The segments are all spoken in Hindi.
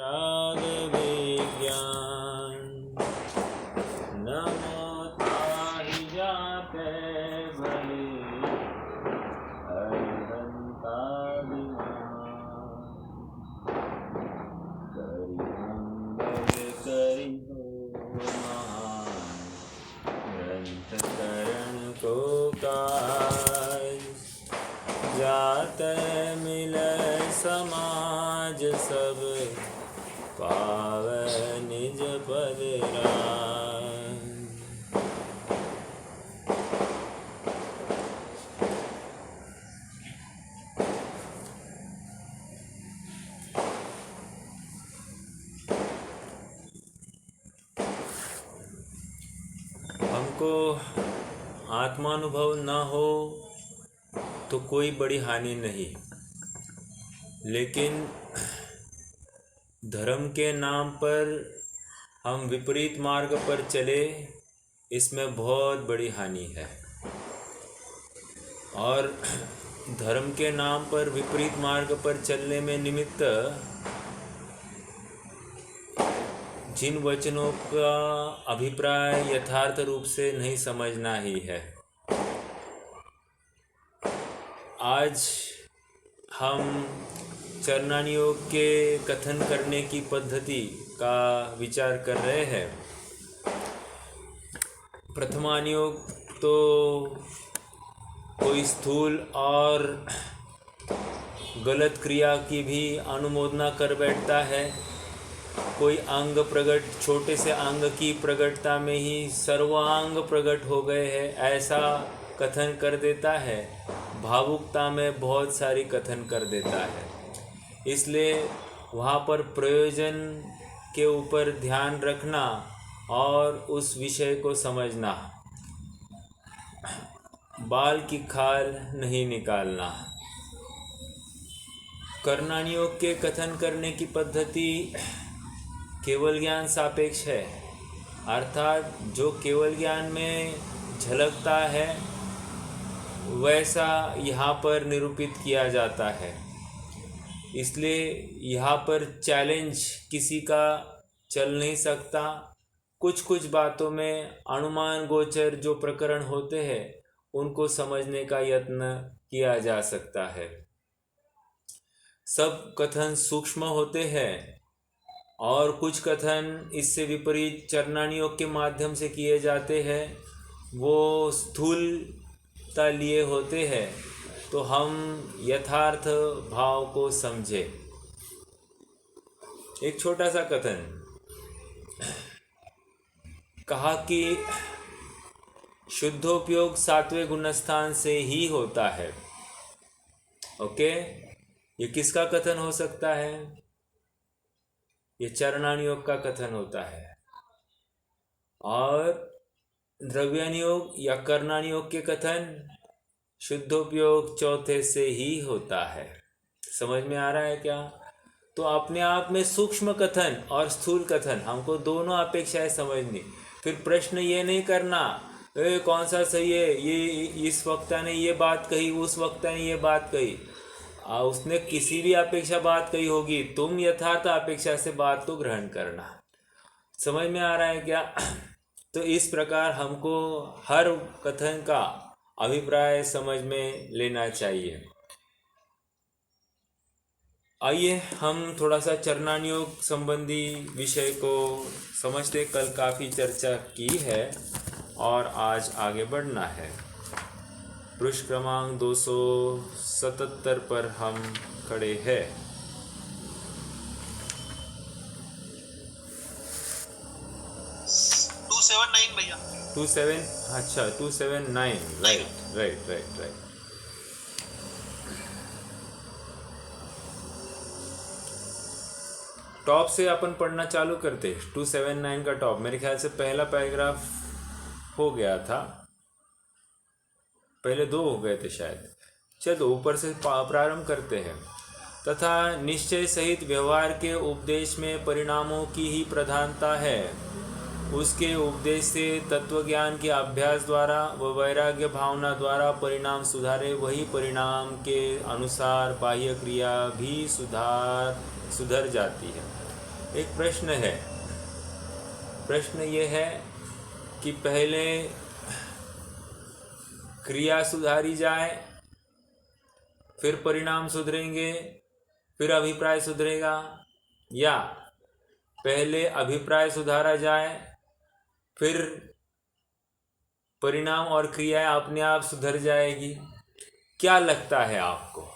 राग विज्ञान नमो ताहि जाते भले हरिहंता करि मंगल करि हो महान ग्रंथ करण को काज जात मिलय समाज सब पावै निज पद राज। हमको आत्मानुभव न हो तो कोई बड़ी हानि नहीं, लेकिन धर्म के नाम पर हम विपरीत मार्ग पर चले, इसमें बहुत बड़ी हानि है। और धर्म के नाम पर विपरीत मार्ग पर चलने में निमित्त जिन वचनों का अभिप्राय यथार्थ रूप से नहीं समझना ही है। आज हम चरणान योग के कथन करने की पद्धति का विचार कर रहे हैं। प्रथमान योग तो कोई स्थूल और गलत क्रिया की भी अनुमोदना कर बैठता है, कोई अंग प्रकट, छोटे से अंग की प्रकटता में ही सर्वांग प्रकट हो गए हैं, ऐसा कथन कर देता है। भावुकता में बहुत सारी कथन कर देता है। इसलिए वहाँ पर प्रयोजन के ऊपर ध्यान रखना और उस विषय को समझना, बाल की खाल नहीं निकालना। कर्णान योग के कथन करने की पद्धति केवल ज्ञान सापेक्ष है, अर्थात जो केवल ज्ञान में झलकता है वैसा यहाँ पर निरूपित किया जाता है। इसलिए यहाँ पर चैलेंज किसी का चल नहीं सकता। कुछ कुछ बातों में अनुमान गोचर जो प्रकरण होते हैं उनको समझने का यत्न किया जा सकता है। सब कथन सूक्ष्म होते हैं और कुछ कथन इससे विपरीत चरणान योग के माध्यम से किए जाते हैं, वो स्थूलता लिए होते हैं। तो हम यथार्थ भाव को समझे। एक छोटा सा कथन कहा कि शुद्धोपयोग 7वें गुणस्थान से ही होता है। ओके, ये किसका कथन हो सकता है? ये चरणान योग का कथन होता है। और द्रव्यान योग या कर्णान योग के कथन शुद्धोपयोग 4थे से ही होता है। समझ में आ रहा है क्या? तो अपने आप में सूक्ष्म कथन और स्थूल कथन, हमको दोनों अपेक्षाएं समझनी। फिर प्रश्न ये नहीं करना कौन सा सही है, ये इस वक्ता ने ये बात कही, उस वक्ता ने ये बात कही। उसने किसी भी अपेक्षा बात कही होगी, तुम यथार्थ अपेक्षा से बात को ग्रहण करना। समझ में आ रहा है क्या? तो इस प्रकार हमको हर कथन का अभिप्राय समझ में लेना चाहिए। आइए हम थोड़ा सा चरणान योग संबंधी विषय को समझते। कल काफ़ी चर्चा की है और आज आगे बढ़ना है। पृष्ठ क्रमांक 277 पर हम खड़े हैं। भैया 27, अच्छा 279, राइट। टॉप से अपन पढ़ना चालू करते। 279 का टॉप, मेरे ख्याल से पहला पैराग्राफ हो गया था, पहले 2 हो गए थे शायद। चलो ऊपर से प्रारंभ करते हैं। तथा निश्चय सहित व्यवहार के उपदेश में परिणामों की ही प्रधानता है। उसके उपदेश से तत्वज्ञान के अभ्यास द्वारा व वैराग्य भावना द्वारा परिणाम सुधारे, वही परिणाम के अनुसार बाह्य क्रिया भी सुधर जाती है। एक प्रश्न है। प्रश्न ये है कि पहले क्रिया सुधारी जाए, फिर परिणाम सुधरेंगे, फिर अभिप्राय सुधरेगा, या पहले अभिप्राय सुधारा जाए, फिर परिणाम और क्रियाएं अपने आप सुधर जाएगी? क्या लगता है आपको?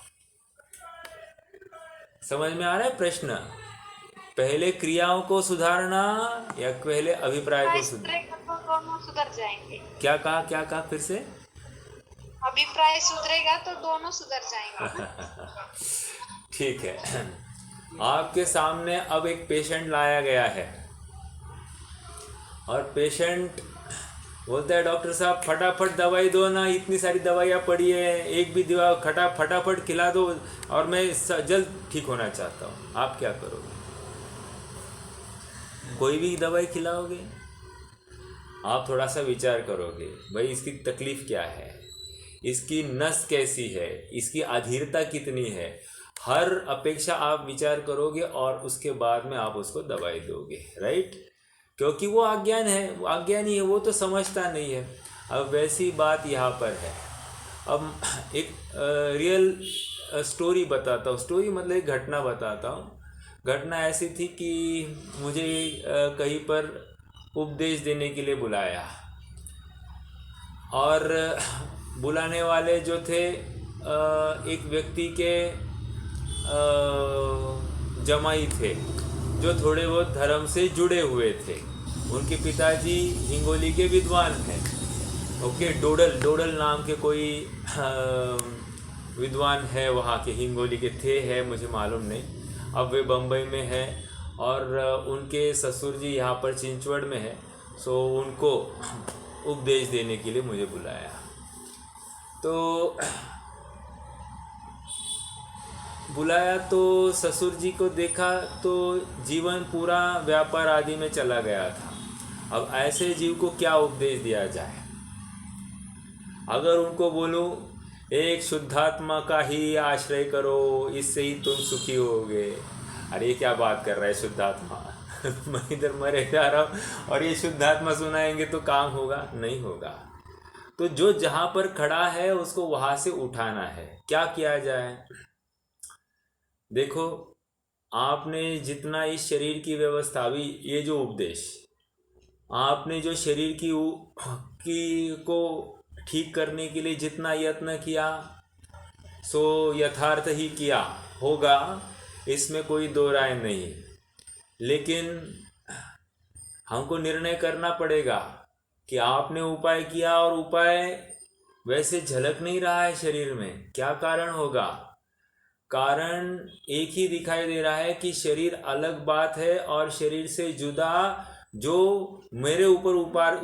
समझ में आ रहा है प्रश्न? पहले क्रियाओं को सुधारना या पहले अभिप्राय को सुधारना? तो दोनों सुधर जाएंगे। क्या कहा फिर से? अभिप्राय सुधरेगा तो दोनों सुधर जाएंगे। ठीक है। आपके सामने अब एक पेशेंट लाया गया है और पेशेंट बोलता है, डॉक्टर साहब फटाफट दवाई दो ना, इतनी सारी दवाइयाँ पड़ी है, एक भी दवा फटाफट खिला दो और मैं जल्द ठीक होना चाहता हूँ। आप क्या करोगे? कोई भी दवाई खिलाओगे? आप थोड़ा सा विचार करोगे, भाई इसकी तकलीफ़ क्या है, इसकी नस कैसी है, इसकी अधीरता कितनी है, हर अपेक्षा आप विचार करोगे और उसके बाद में आप उसको दवाई दोगे, राइट? क्योंकि वो अज्ञानी है, वो तो समझता नहीं है। अब वैसी बात यहाँ पर है। अब एक रियल स्टोरी बताता हूँ, स्टोरी मतलब एक घटना बताता हूँ। घटना ऐसी थी कि मुझे कहीं पर उपदेश देने के लिए बुलाया और बुलाने वाले जो थे एक व्यक्ति के जमाई थे जो थोड़े बहुत धर्म से जुड़े हुए थे। उनके पिताजी हिंगोली के विद्वान हैं। ओके, डोडल नाम के कोई विद्वान है वहाँ के, हिंगोली के है मुझे मालूम नहीं, अब वे बम्बई में है और उनके ससुर जी यहाँ पर चिंचवड़ में है। सो उनको उपदेश देने के लिए मुझे बुलाया। तो ससुर जी को देखा तो जीवन पूरा व्यापार आदि में चला गया था। अब ऐसे जीव को क्या उपदेश दिया जाए? अगर उनको बोलूं एक शुद्धात्मा का ही आश्रय करो, इससे ही तुम सुखी होगे, अरे क्या बात कर रहा है शुद्धात्मा? मैं इधर मरे जा रहा हूँ और ये शुद्धात्मा सुनाएंगे तो काम होगा? नहीं होगा। तो जो जहाँ पर खड़ा है उसको वहाँ से उठाना है। क्या किया जाए? देखो, आपने जितना इस शरीर की व्यवस्था भी, ये जो उपदेश आपने जो शरीर की को ठीक करने के लिए जितना यत्न किया सो यथार्थ ही किया होगा, इसमें कोई दो राय नहीं। लेकिन हमको निर्णय करना पड़ेगा कि आपने उपाय किया और उपाय वैसे झलक नहीं रहा है शरीर में। क्या कारण होगा? कारण एक ही दिखाई दे रहा है कि शरीर अलग बात है और शरीर से जुदा जो मेरे ऊपर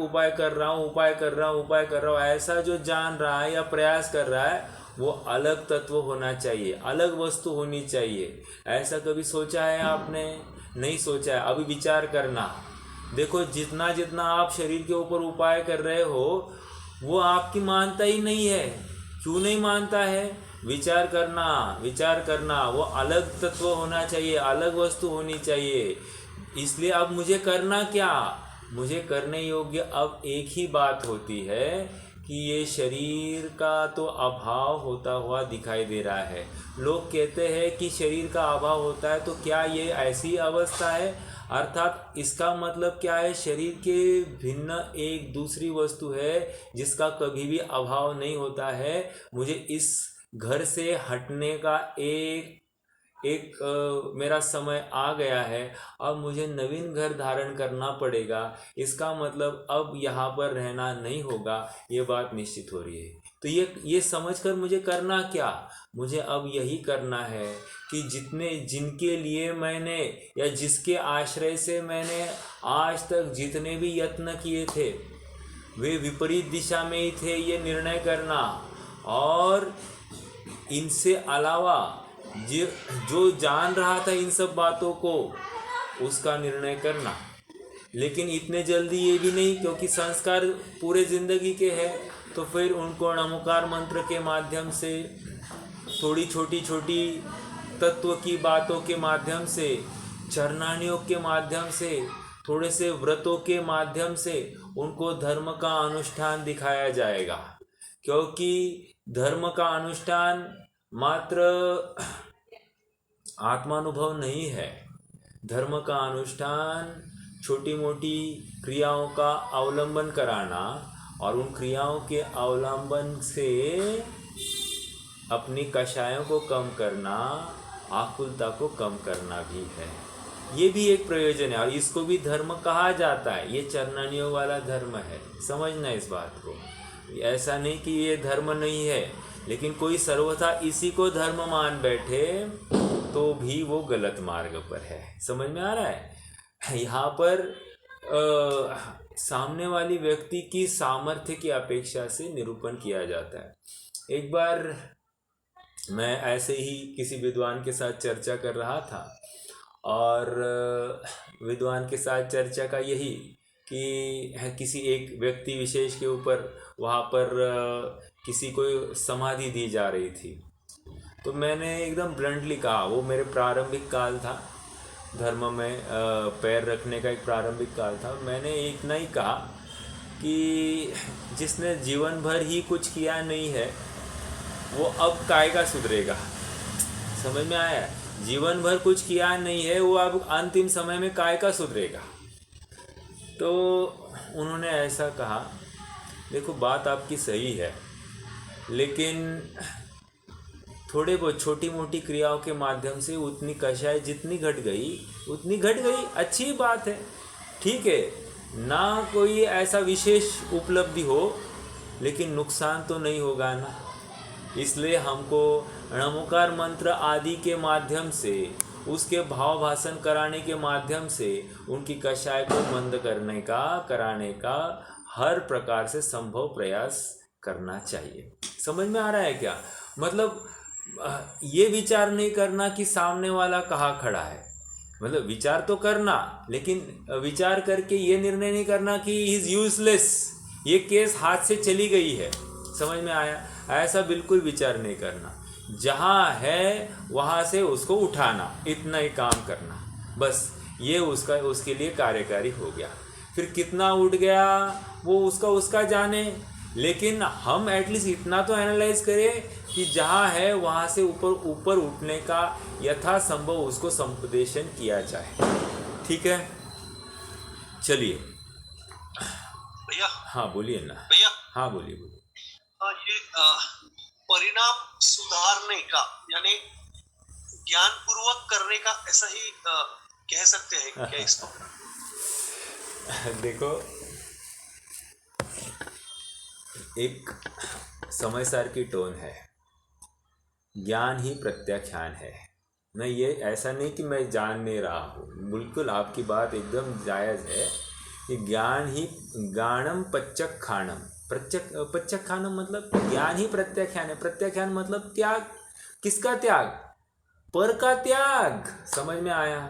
उपाय कर रहा हूँ ऐसा जो जान रहा है या प्रयास कर रहा है, वो अलग तत्व होना चाहिए, अलग वस्तु होनी चाहिए। ऐसा कभी सोचा है आपने? नहीं सोचा है। अभी विचार करना। देखो, जितना जितना आप शरीर के ऊपर उपाय कर रहे हो वो आपकी मानता ही नहीं है। क्यों नहीं मानता है? विचार करना। वो अलग तत्व होना चाहिए, अलग वस्तु होनी चाहिए। इसलिए अब मुझे करना क्या? मुझे करने योग्य अब एक ही बात होती है कि ये शरीर का तो अभाव होता हुआ दिखाई दे रहा है। लोग कहते हैं कि शरीर का अभाव होता है, तो क्या ये ऐसी अवस्था है? अर्थात इसका मतलब क्या है? शरीर के भिन्न एक दूसरी वस्तु है जिसका कभी भी अभाव नहीं होता है। मुझे इस घर से हटने का मेरा समय आ गया है। अब मुझे नवीन घर धारण करना पड़ेगा। इसका मतलब अब यहाँ पर रहना नहीं होगा, ये बात निश्चित हो रही है। तो ये समझकर मुझे करना क्या? मुझे अब यही करना है कि जिनके लिए मैंने या जिसके आश्रय से मैंने आज तक जितने भी यत्न किए थे वे विपरीत दिशा में ही थे, ये निर्णय करना। और इनसे अलावा जो जान रहा था इन सब बातों को, उसका निर्णय करना। लेकिन इतने जल्दी ये भी नहीं, क्योंकि संस्कार पूरे ज़िंदगी के हैं। तो फिर उनको नमोकार मंत्र के माध्यम से, थोड़ी छोटी छोटी तत्व की बातों के माध्यम से चरणान योग के माध्यम से, थोड़े से व्रतों के माध्यम से उनको धर्म का अनुष्ठान दिखाया जाएगा। क्योंकि धर्म का अनुष्ठान मात्र आत्मानुभव नहीं है। धर्म का अनुष्ठान छोटी मोटी क्रियाओं का अवलंबन कराना और उन क्रियाओं के अवलंबन से अपनी कषायों को कम करना, आकुलता को कम करना भी है। ये भी एक प्रयोजन है और इसको भी धर्म कहा जाता है। ये चरणानियों वाला धर्म है, समझना इस बात को। ऐसा नहीं कि ये धर्म नहीं है, लेकिन कोई सर्वथा इसी को धर्म मान बैठे तो भी वो गलत मार्ग पर है। समझ में आ रहा है? यहाँ पर सामने वाली व्यक्ति की सामर्थ्य की अपेक्षा से निरूपण किया जाता है। एक बार मैं ऐसे ही किसी विद्वान के साथ चर्चा कर रहा था और विद्वान के साथ चर्चा का यही कि किसी एक व्यक्ति विशेष के ऊपर वहाँ पर किसी को समाधि दी जा रही थी। तो मैंने एकदम ब्लंटली कहा, वो मेरे प्रारंभिक काल था, धर्म में पैर रखने का एक प्रारंभिक काल था। मैंने इतना ही कहा कि जिसने जीवन भर ही कुछ किया नहीं है वो अब काय का सुधरेगा। समझ में आया? जीवन भर कुछ किया नहीं है वो अब अंतिम समय में काय का सुधरेगा। तो उन्होंने ऐसा कहा, देखो बात आपकी सही है, लेकिन थोड़े बहुत छोटी मोटी क्रियाओं के माध्यम से उतनी कषाय जितनी घट गई उतनी घट गई, अच्छी बात है, ठीक है ना। कोई ऐसा विशेष उपलब्धि हो, लेकिन नुकसान तो नहीं होगा ना। इसलिए हमको णमोकार मंत्र आदि के माध्यम से, उसके भाव भाषण कराने के माध्यम से उनकी कषाय को मंद कराने का हर प्रकार से संभव प्रयास करना चाहिए। समझ में आ रहा है क्या? मतलब ये विचार नहीं करना कि सामने वाला कहाँ खड़ा है, मतलब विचार तो करना, लेकिन विचार करके ये निर्णय नहीं करना कि ही इज़ यूजलेस, ये केस हाथ से चली गई है। समझ में आया? ऐसा बिल्कुल विचार नहीं करना। जहाँ है वहाँ से उसको उठाना, इतना ही काम करना, बस ये उसके लिए कार्यकारी हो गया। फिर कितना उठ गया वो उसका जाने, लेकिन हम एटलीस्ट इतना तो एनालाइज करें कि जहाँ है वहाँ से ऊपर उठने का यथासंभव उसको संपदेशन किया जाए। ठीक है, चलिए। भैया, हाँ बोलिए ना। भैया, हाँ बोलिए। ये परिणाम सुधारने का यानी ज्ञान पूर्वक करने का ऐसा ही कह सकते हैं क्या इसको? देखो, एक समय सार की टोन है, ज्ञान ही प्रत्याख्यान है। मैं ये ऐसा नहीं कि मैं जान नहीं रहा हूँ, बिल्कुल आपकी बात एकदम जायज़ है कि ज्ञान ही ज्ञानम पच्चखानम, पच्चखानम मतलब ज्ञान ही प्रत्याख्यान है। प्रत्याख्यान मतलब त्याग, किसका त्याग? पर का त्याग। समझ में आया?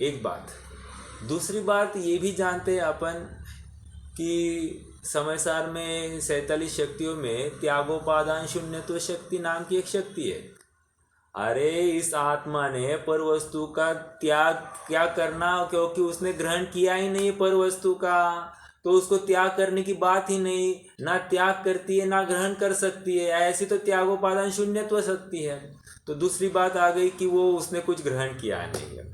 एक बात। दूसरी बात ये भी जानते हैं अपन कि समय सार में 47 शक्तियों में त्यागोपादान शून्यत्व शक्ति नाम की एक शक्ति है। अरे इस आत्मा ने पर वस्तु का त्याग क्या करना, क्योंकि उसने ग्रहण किया ही नहीं पर वस्तु का, तो उसको त्याग करने की बात ही नहीं। ना त्याग करती है ना ग्रहण कर सकती है, ऐसी तो त्यागोपादान शून्यत्व शक्ति है। तो दूसरी बात आ गई कि वो उसने कुछ ग्रहण किया नहीं है।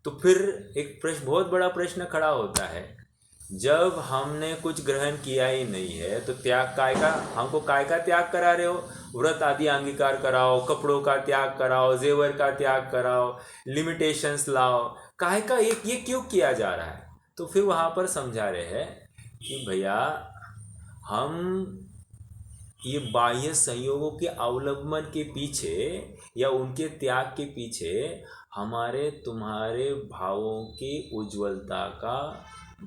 तो फिर एक प्रश्न, बहुत बड़ा प्रश्न खड़ा होता है, जब हमने कुछ ग्रहण किया ही नहीं है तो त्याग काय का, हमको काय का त्याग करा रहे हो? व्रत आदि अंगीकार कराओ, कपड़ों का त्याग कराओ, जेवर का त्याग कराओ, लिमिटेशंस लाओ, काय का ये क्यों किया जा रहा है? तो फिर वहाँ पर समझा रहे हैं कि भैया हम ये बाह्य संयोगों के अवलंबन के पीछे या उनके त्याग के पीछे हमारे तुम्हारे भावों की उज्ज्वलता का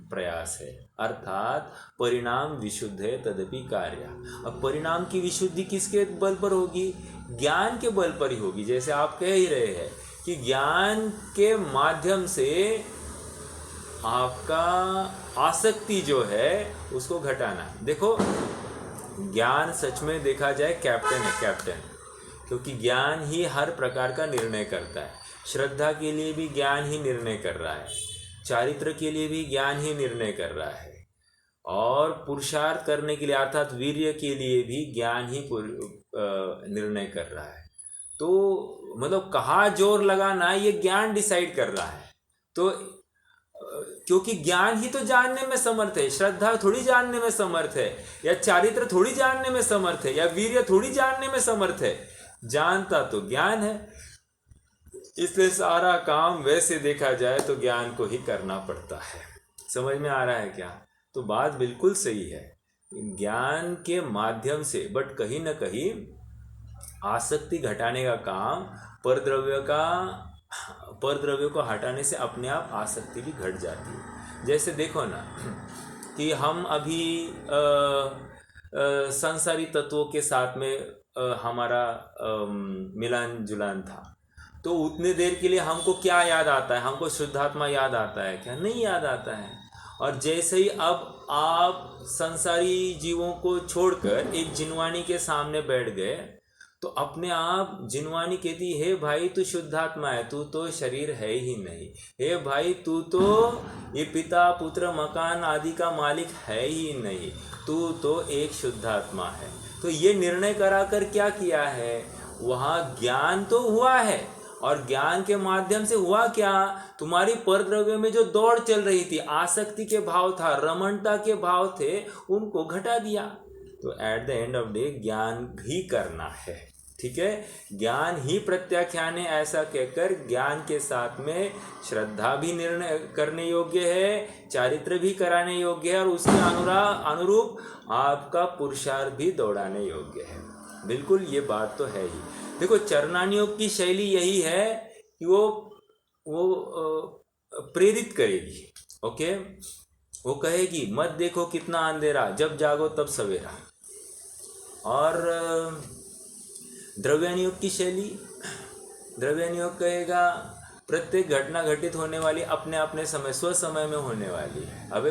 प्रयास है, अर्थात परिणाम विशुद्ध है तदपि कार्य। अब परिणाम की विशुद्धि किसके बल पर होगी? ज्ञान के बल पर ही होगी। जैसे आप कह ही रहे हैं कि ज्ञान के माध्यम से आपका आसक्ति जो है उसको घटाना। देखो, ज्ञान सच में देखा जाए कैप्टन है, कैप्टन, क्योंकि ज्ञान ही हर प्रकार का निर्णय करता है। श्रद्धा के लिए भी ज्ञान ही निर्णय कर रहा है, चारित्र के लिए भी ज्ञान ही निर्णय कर रहा है, और पुरुषार्थ करने के लिए अर्थात वीर्य के लिए भी ज्ञान ही निर्णय कर रहा है। तो मतलब कहाँ जोर लगाना है ये ज्ञान डिसाइड कर रहा है। तो क्योंकि ज्ञान ही तो जानने में समर्थ है, श्रद्धा थोड़ी जानने में समर्थ है, या चारित्र थोड़ी जानने में समर्थ है, या वीर्य थोड़ी जानने में समर्थ है। जानता तो ज्ञान है, इसलिए सारा काम वैसे देखा जाए तो ज्ञान को ही करना पड़ता है। समझ में आ रहा है क्या? तो बात बिल्कुल सही है, ज्ञान के माध्यम से, बट कहीं ना कहीं आसक्ति घटाने का काम परद्रव्य को हटाने से अपने आप आसक्ति भी घट जाती है। जैसे देखो ना कि हम अभी संसारी तत्वों के साथ में हमारा मिलान जुलान था, तो उतने देर के लिए हमको क्या याद आता है? हमको शुद्धात्मा याद आता है क्या? नहीं याद आता है। और जैसे ही अब आप संसारी जीवों को छोड़कर एक जिनवानी के सामने बैठ गए, तो अपने आप जिनवानी कहती है, हे भाई तू शुद्धात्मा है, तू तो शरीर है ही नहीं। हे भाई तू तो ये पिता पुत्र मकान आदि का मालिक है ही नहीं, तू तो एक शुद्धात्मा है। तो ये निर्णय कराकर क्या किया है? वहाँ ज्ञान तो हुआ है, और ज्ञान के माध्यम से हुआ क्या? तुम्हारी परद्रव्य में जो दौड़ चल रही थी, आसक्ति के भाव था, रमणता के भाव थे, उनको घटा दिया। तो at the end of day ज्ञान ही करना है, ठीक है? ज्ञान ही प्रत्याख्यान है, ऐसा कहकर ज्ञान के साथ में श्रद्धा भी निर्णय करने योग्य है, चारित्र भी कराने योग्य है, और उसके अनुरूप आपका पुरुषार्थ भी दौड़ाने योग्य है। बिल्कुल ये बात तो है ही। देखो चरणानी योग की शैली यही है कि वो प्रेरित करेगी, ओके? वो कहेगी मत देखो कितना अंधेरा, जब जागो तब सवेरा। और द्रव्यानी योग की शैली, द्रव्यानी योग कहेगा प्रत्येक घटना घटित होने वाली अपने अपने समय स्व समय में होने वाली है। अबे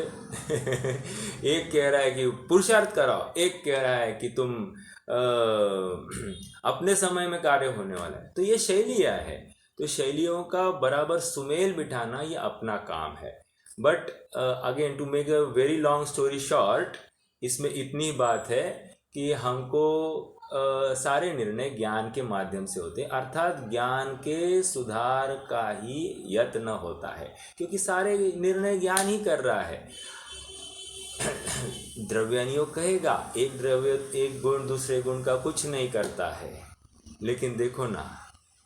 एक कह रहा है कि पुरुषार्थ कराओ, एक कह रहा है कि तुम अपने समय में कार्य होने वाला है। तो ये शैलियाँ है, तो शैलियों का बराबर सुमेल बिठाना ये अपना काम है। But again to make a very long story short, इसमें इतनी बात है कि हमको सारे निर्णय ज्ञान के माध्यम से होते हैं, अर्थात ज्ञान के सुधार का ही यत्न होता है, क्योंकि सारे निर्णय ज्ञान ही कर रहा है। द्रव्यानियोग कहेगा एक द्रव्य एक गुण दूसरे गुण का कुछ नहीं करता है, लेकिन देखो ना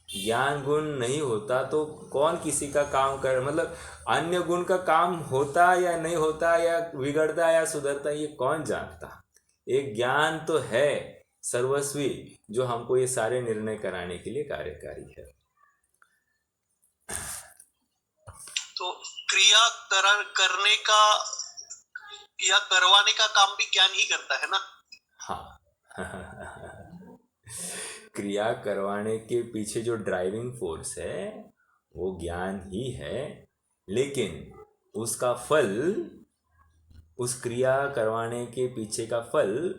ज्ञान गुण नहीं होता तो कौन किसी का काम कर, मतलब अन्य गुण का काम होता या नहीं होता, या बिगड़ता या सुधरता, ये कौन जानता। एक ज्ञान तो है सर्वस्वी जो हमको ये सारे निर्णय कराने के लिए कार्यकारी है। तो क्रिया करने का या करवाने का काम भी ज्ञान ही करता है ना? हाँ क्रिया करवाने के पीछे जो ड्राइविंग फोर्स है वो ज्ञान ही है, लेकिन उसका फल, उस क्रिया करवाने के पीछे का फल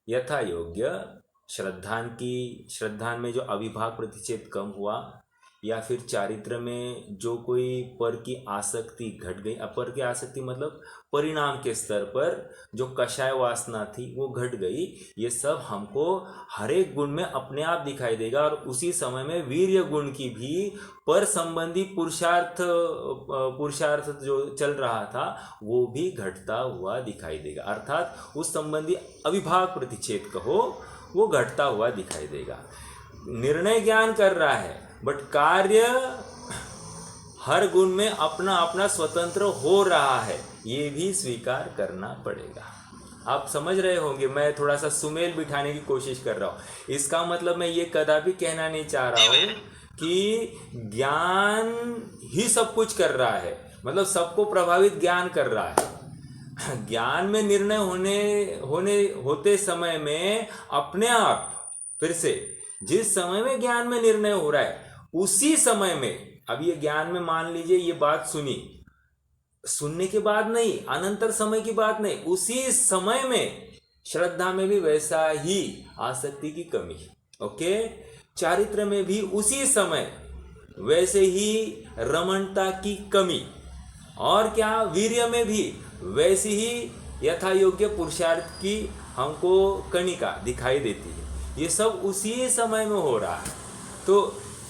यथा योग्य श्रद्धान में जो अविभाग प्रतिच्छेद कम हुआ, या फिर चारित्र में जो कोई पर की आसक्ति घट गई। अपर की आसक्ति मतलब परिणाम के स्तर पर जो कषाय वासना थी वो घट गई। ये सब हमको हर एक गुण में अपने आप दिखाई देगा, और उसी समय में वीर्य गुण की भी पर संबंधी पुरुषार्थ जो चल रहा था वो भी घटता हुआ दिखाई देगा, अर्थात उस संबंधी अविभाग प्रतिच्छेद कहो वो घटता हुआ दिखाई देगा। निर्णय ज्ञान कर रहा है, बट कार्य हर गुण में अपना अपना स्वतंत्र हो रहा है, ये भी स्वीकार करना पड़ेगा। आप समझ रहे होंगे, मैं थोड़ा सा सुमेल बिठाने की कोशिश कर रहा हूँ। इसका मतलब मैं ये कदापि कहना नहीं चाह रहा हूँ कि ज्ञान ही सब कुछ कर रहा है, मतलब सबको प्रभावित ज्ञान कर रहा है। ज्ञान में निर्णय होते समय में अपने आप फिर से जिस समय में ज्ञान में निर्णय हो रहा है उसी समय में, अब ये ज्ञान में मान लीजिए ये बात सुनने के बाद नहीं, अनंतर समय की बात नहीं, उसी समय में श्रद्धा में भी वैसा ही आसक्ति की कमी, ओके? चारित्र में भी उसी समय वैसे ही रमणता की कमी, और क्या वीर्य में भी वैसी ही यथा योग्य पुरुषार्थ की हमको कणिका दिखाई देती है। ये सब उसी समय में हो रहा है। तो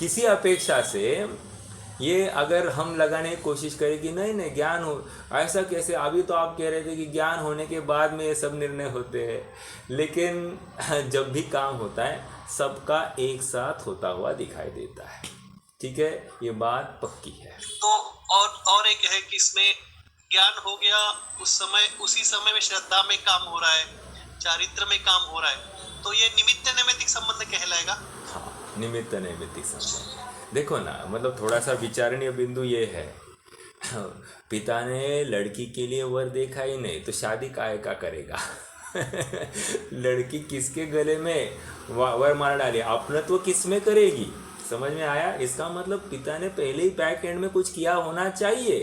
किसी अपेक्षा से ये अगर हम लगाने की कोशिश करें कि नहीं नहीं ज्ञान हो, ऐसा कैसे, अभी तो आप कह रहे थे कि ज्ञान होने के बाद में ये सब निर्णय होते हैं, लेकिन जब भी काम होता है सबका एक साथ होता हुआ दिखाई देता है। ठीक है, ये बात पक्की है। तो और एक है कि इसमें ज्ञान हो गया, उसी समय में श्रद्धा में काम हो रहा है, चारित्र में काम हो रहा है, तो ये निमित्त नैमित्तिक संबंध कहलाएगा। हाँ, निमित्त नैमित्तिक संबंध। देखो ना, मतलब थोड़ा सा विचारणीय बिंदु ये है, पिता ने लड़की के लिए वर देखा ही नहीं तो शादी काहे का करेगा। लड़की किसके गले में वर मार डाले, अपनत्व किस में करेगी। समझ में आया? इसका मतलब पिता ने पहले ही बैक एंड में कुछ किया होना चाहिए।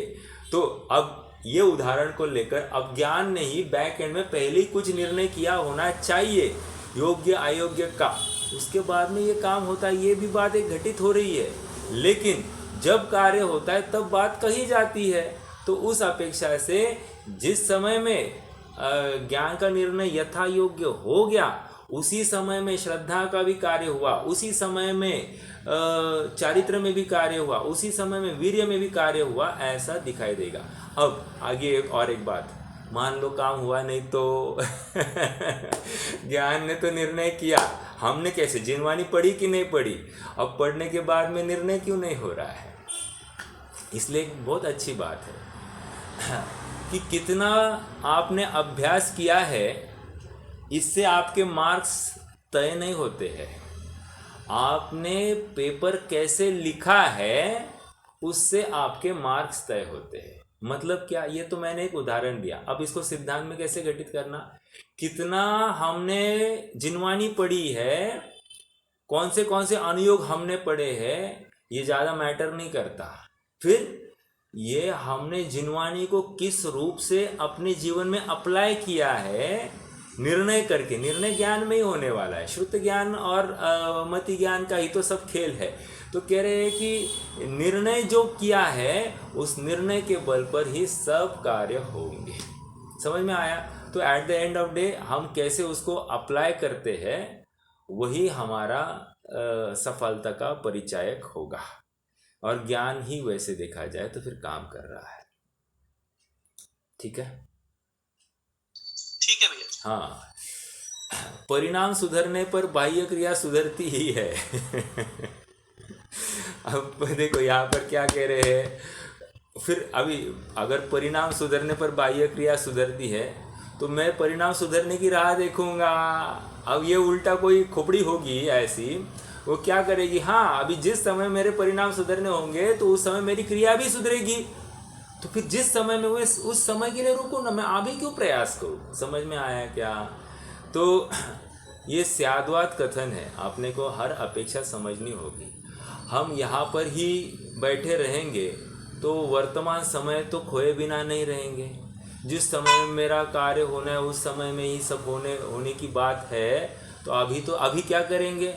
तो अब ये उदाहरण को लेकर अज्ञान ने ही बैक एंड में पहले ही कुछ निर्णय किया होना चाहिए, योग्य अयोग्य का, उसके बाद में ये काम होता है। ये भी बात एक घटित हो रही है, लेकिन जब कार्य होता है तब बात कही जाती है। तो उस अपेक्षा से जिस समय में ज्ञान का निर्णय यथा योग्य हो गया, उसी समय में श्रद्धा का भी कार्य हुआ, उसी समय में चारित्र में भी कार्य हुआ, उसी समय में वीर्य में भी कार्य हुआ, ऐसा दिखाई देगा। अब आगे एक बात, मान लो काम हुआ नहीं तो ज्ञान ने तो निर्णय किया, हमने कैसे, जिनवानी पढ़ी कि नहीं पढ़ी, अब पढ़ने के बाद में निर्णय क्यों नहीं हो रहा है। इसलिए बहुत अच्छी बात है कि कितना आपने अभ्यास किया है, इससे आपके मार्क्स तय नहीं होते हैं। आपने पेपर कैसे लिखा है उससे आपके मार्क्स तय होते हैं। मतलब क्या, ये तो मैंने एक उदाहरण दिया, अब इसको सिद्धांत में कैसे घटित करना, कितना हमने जिनवानी पढ़ी है, कौन से अनुयोग हमने पढ़े हैं, ये ज़्यादा मैटर नहीं करता। फिर ये हमने जिनवानी को किस रूप से अपने जीवन में अप्लाई किया है, निर्णय करके, निर्णय ज्ञान में ही होने वाला है। श्रुत ज्ञान और मति ज्ञान का ही तो सब खेल है। तो कह रहे हैं कि निर्णय जो किया है उस निर्णय के बल पर ही सब कार्य होंगे। समझ में आया? तो at the end of day हम कैसे उसको अप्लाई करते हैं वही हमारा सफलता का परिचायक होगा। और ज्ञान ही वैसे देखा जाए तो फिर काम कर रहा है। ठीक है? ठीक है भैया। हाँ, परिणाम सुधरने पर बाह्य क्रिया सुधरती ही है। अब देखो यहाँ पर क्या कह रहे हैं, फिर अभी अगर परिणाम सुधरने पर बाह्य क्रिया सुधरती है तो मैं परिणाम सुधरने की राह देखूंगा। अब ये उल्टा कोई खोपड़ी होगी ऐसी, वो क्या करेगी, हाँ अभी जिस समय मेरे परिणाम सुधरने होंगे तो उस समय मेरी क्रिया भी सुधरेगी, तो फिर जिस समय में हुए उस समय के लिए रुको ना, मैं अभी क्यों प्रयास करूँ। समझ में आया क्या? तो ये स्याद्वाद कथन है, आपने को हर अपेक्षा समझनी होगी। हम यहाँ पर ही बैठे रहेंगे तो वर्तमान समय तो खोए बिना नहीं रहेंगे। जिस समय में मेरा कार्य होना है उस समय में ही सब होने की बात है। तो अभी क्या करेंगे,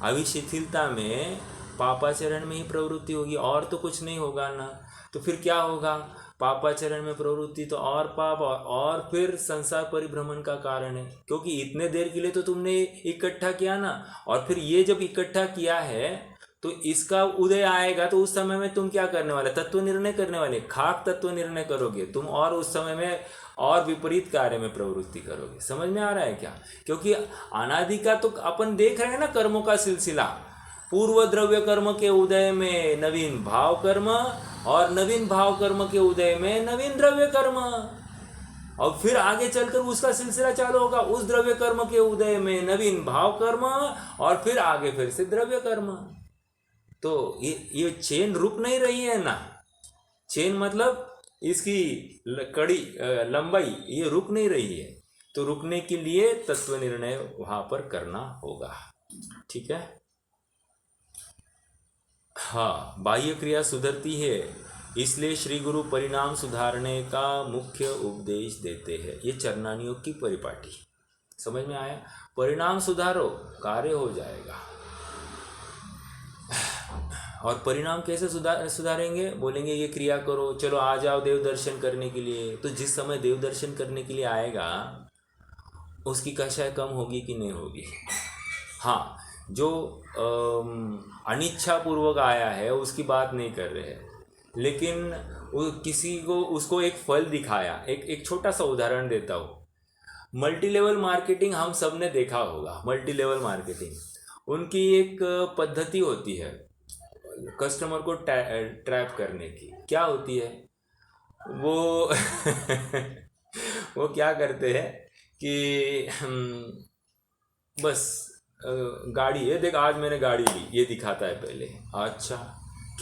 अभी शिथिलता में पापाचरण में ही प्रवृत्ति होगी, और तो कुछ नहीं होगा ना। तो फिर क्या होगा, पापाचरण में प्रवृत्ति तो और पाप, और फिर संसार परिभ्रमण का कारण है, क्योंकि इतने देर के लिए तो तुमने इकट्ठा किया ना। और फिर ये जब इकट्ठा किया है तो इसका उदय आएगा तो उस समय में तुम क्या करने वाले, तत्व निर्णय करने वाले, खाक तत्व निर्णय करोगे तुम, और उस समय में और विपरीत कार्य में प्रवृत्ति करोगे। समझ में आ रहा है क्या? क्योंकि अनादि का तो अपन देख रहे हैं ना कर्मों का सिलसिला। पूर्व द्रव्य कर्म के उदय में नवीन भाव कर्म, और नवीन भाव कर्म के उदय में नवीन द्रव्य कर्म, और फिर आगे चलकर उसका सिलसिला चालू होगा। उस द्रव्य कर्म के उदय में नवीन भाव कर्म, और फिर आगे फिर से द्रव्य कर्म। तो ये चेन रुक नहीं रही है ना। चेन मतलब इसकी कड़ी लंबाई ये रुक नहीं रही है। तो रुकने के लिए तत्व निर्णय वहां पर करना होगा। ठीक है? हाँ, बाह्य क्रिया सुधरती है, इसलिए श्री गुरु परिणाम सुधारने का मुख्य उपदेश देते हैं। ये चरणानियोग की परिपाटी। समझ में आया? परिणाम सुधारो, कार्य हो जाएगा। और परिणाम कैसे सुधारेंगे? बोलेंगे ये क्रिया करो, चलो आ जाओ देव दर्शन करने के लिए। तो जिस समय देव दर्शन करने के लिए आएगा उसकी कषाय कम होगी कि नहीं होगी? हाँ, जो अनिच्छा पूर्वक आया है उसकी बात नहीं कर रहे हैं, लेकिन वो किसी को उसको एक फल दिखाया। एक छोटा सा उदाहरण देता हूँ। मल्टी लेवल मार्केटिंग हम सब ने देखा होगा। मल्टी लेवल मार्केटिंग उनकी एक पद्धति होती है कस्टमर को ट्रैप करने की। क्या होती है वो? वो क्या करते हैं कि बस गाड़ी है, देख आज मैंने गाड़ी ली, ये दिखाता है पहले। अच्छा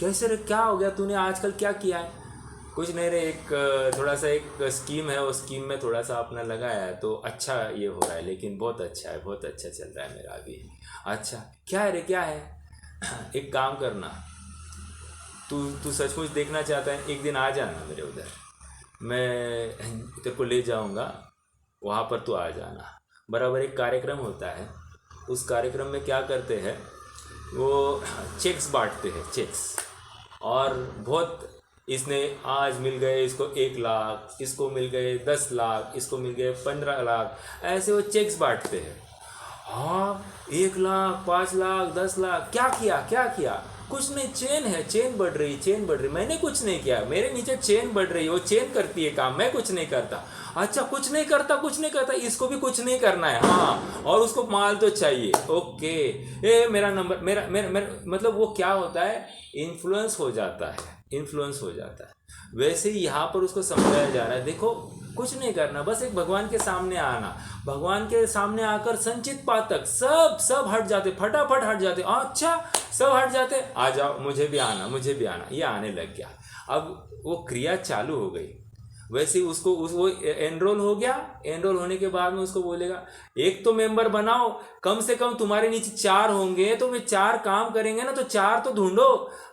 कैसे रे, क्या हो गया, तूने आजकल क्या किया है? कुछ नहीं रे, एक थोड़ा सा एक स्कीम है, वो स्कीम में थोड़ा सा अपना लगाया है तो अच्छा ये हो रहा है, लेकिन बहुत अच्छा है, बहुत अच्छा चल रहा है मेरा अभी। अच्छा क्या है रे, क्या है? एक काम करना, तू सचमुच देखना चाहता है, एक दिन आ जाना मेरे उधर, मैं तेरे को ले जाऊंगा, वहाँ पर तू आ जाना। बराबर एक कार्यक्रम होता है, उस कार्यक्रम में क्या करते हैं वो चेक्स बांटते हैं, चेक्स। और बहुत इसने आज मिल गए इसको 1 लाख, इसको मिल गए 10 लाख, इसको मिल गए 15 लाख, ऐसे वो चेक्स बांटते हैं। हाँ 1 लाख, 5 लाख, 10 लाख, क्या किया, क्या किया? कुछ नहीं, चेन है, चेन बढ़ रही, चेन बढ़ रही। मैंने कुछ नहीं किया, मेरे नीचे चेन बढ़ रही है, वो चेन करती है काम, मैं कुछ नहीं करता। अच्छा कुछ नहीं करता, कुछ नहीं करता, इसको भी कुछ नहीं करना है। हाँ, और उसको माल तो चाहिए। ओके, ए मेरा नंबर, मेरा मतलब वो क्या होता है, इन्फ्लुएंस हो जाता है, इन्फ्लुएंस हो जाता है। वैसे ही यहाँ पर उसको समझाया जा रहा है, देखो कुछ नहीं करना, बस एक भगवान के सामने आना, भगवान के सामने आकर संचित पातक सब हट जाते, फटाफट हट जाते। अच्छा सब हट जाते, आ जाओ, मुझे भी आना, मुझे भी आना। ये आने लग गया, अब वो क्रिया चालू हो गई। वैसे ही उसको वो एनरोल हो गया। एनरोल होने के बाद में उसको बोलेगा एक तो मेंबर बनाओ, कम से कम तुम्हारे नीचे 4 होंगे तो वे 4 काम करेंगे ना, तो 4 तो ढूंढो।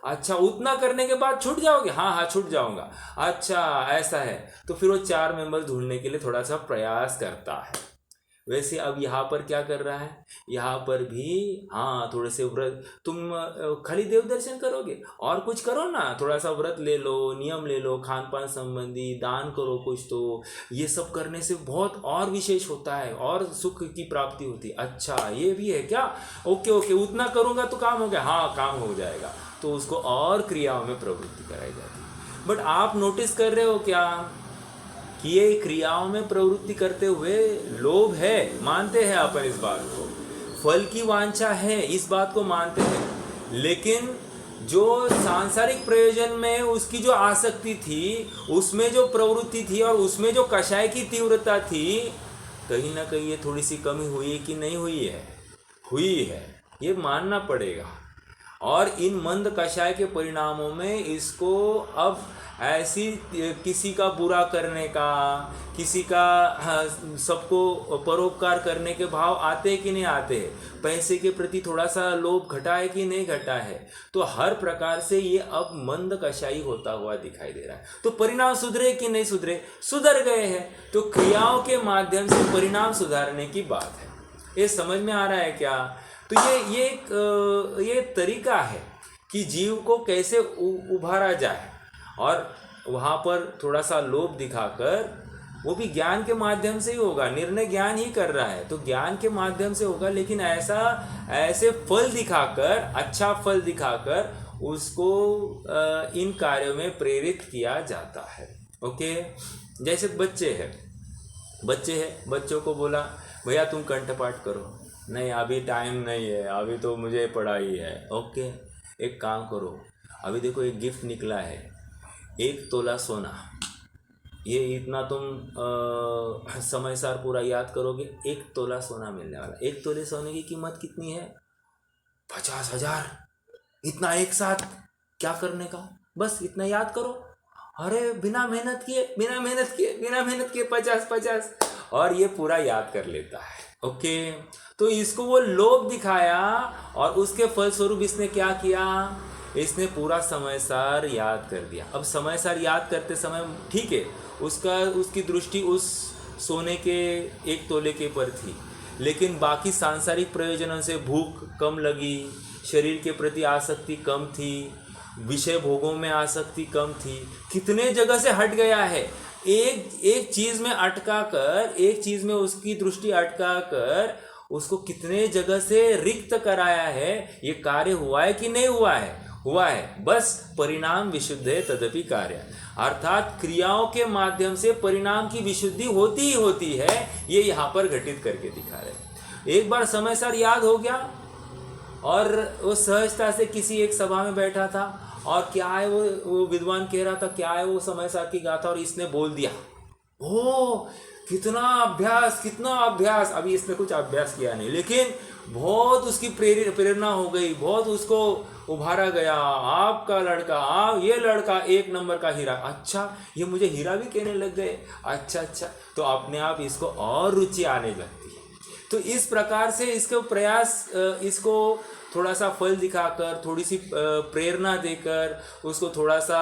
अच्छा उतना करने के बाद छूट जाओगे? हाँ हाँ छूट जाऊंगा। अच्छा ऐसा है, तो फिर वो 4 मेंबर ढूंढने के लिए थोड़ा सा प्रयास करता है। वैसे अब यहाँ पर क्या कर रहा है, यहाँ पर भी हाँ थोड़े से व्रत, तुम खाली देव दर्शन करोगे और कुछ करो ना, थोड़ा सा व्रत ले लो, नियम ले लो, खान पान संबंधी दान करो कुछ, तो ये सब करने से बहुत और विशेष होता है और सुख की प्राप्ति होती है। अच्छा ये भी है क्या? ओके ओके, उतना करूँगा तो काम हो गया? हाँ काम हो जाएगा। तो उसको और क्रियाओं में प्रवृत्ति कराई जाती है। बट आप नोटिस कर रहे हो क्या कि ये क्रियाओं में प्रवृत्ति करते हुए लोभ है, मानते हैं अपन इस बात को, फल की वांछा है, इस बात को मानते हैं, लेकिन जो सांसारिक प्रयोजन में उसकी जो आसक्ति थी, उसमें जो प्रवृत्ति थी और उसमें जो कषाय की तीव्रता थी, कहीं ना कहीं ये थोड़ी सी कमी हुई कि नहीं हुई है? हुई है, ये मानना पड़ेगा। और इन मंद कषाय के परिणामों में इसको अब ऐसी किसी का बुरा करने का, किसी का सबको परोपकार करने के भाव आते कि नहीं आते, पैसे के प्रति थोड़ा सा लोभ घटा है कि नहीं घटा है, तो हर प्रकार से ये अब मंद कषाई होता हुआ दिखाई दे रहा है। तो परिणाम सुधरे कि नहीं सुधरे? सुधर गए हैं। तो क्रियाओं के माध्यम से परिणाम सुधारने की बात है। ये समझ में आ रहा है क्या? तो ये तरीका है कि जीव को कैसे उभारा जाए, और वहाँ पर थोड़ा सा लोभ दिखाकर, वो भी ज्ञान के माध्यम से ही होगा, निर्णय ज्ञान ही कर रहा है तो ज्ञान के माध्यम से होगा, लेकिन ऐसे फल दिखाकर, अच्छा फल दिखाकर उसको इन कार्यों में प्रेरित किया जाता है। ओके, जैसे बच्चे हैं, बच्चों को बोला भैया तुम कंठपाठ करो, नहीं अभी टाइम नहीं है, अभी तो मुझे पढ़ाई है। ओके, एक काम करो, अभी देखो एक गिफ्ट निकला है, 1 तोला सोना, ये इतना तुम समय सार पूरा याद करोगे, 1 तोला सोना मिलने वाला। 1 तोले सोने की कीमत कितनी है? 50,000। इतना एक साथ क्या करने का, बस इतना याद करो। अरे बिना मेहनत किए 50, और ये पूरा याद कर लेता है। ओके, तो इसको वो लोभ दिखाया और उसके फलस्वरूप इसने क्या किया, इसने पूरा समय सार याद कर दिया। अब समय सार याद करते समय ठीक है, उसकी दृष्टि उस सोने के 1 तोले के पर थी, लेकिन बाकी सांसारिक प्रयोजनों से भूख कम लगी शरीर के प्रति आसक्ति कम थी, विषय भोगों में आसक्ति कम थी, कितने जगह से हट गया है। एक चीज़ में अटका कर, एक चीज़ में उसकी दृष्टि अटका कर उसको कितने जगह से रिक्त कराया है। ये कार्य हुआ है कि नहीं हुआ है? हुआ है। बस परिणाम विशुद्ध है तदपि कार्य, अर्थात क्रियाओं के माध्यम से परिणाम की विशुद्धि होती ही होती है। ये यहाँ पर घटित करके दिखा रहे। एक बार समय सर याद हो गया और वो सहजता से किसी एक सभा में बैठा था और क्या है वो विद्वान कह रहा था क्या है वो समय सार की गाथा, और इसने बोल दिया। ओ कितना अभ्यास, कितना अभ्यास। अभी इसने कुछ अभ्यास किया नहीं, लेकिन बहुत उसकी प्रेरणा हो गई, बहुत उसको उभारा गया। आपका लड़का, ये लड़का एक नंबर का हीरा। अच्छा, ये मुझे हीरा भी कहने लग गए। अच्छा, तो अपने आप इसको और रुचि आने लगती है। तो इस प्रकार से इसको प्रयास, इसको थोड़ा सा फल दिखाकर, थोड़ी सी प्रेरणा देकर, उसको थोड़ा सा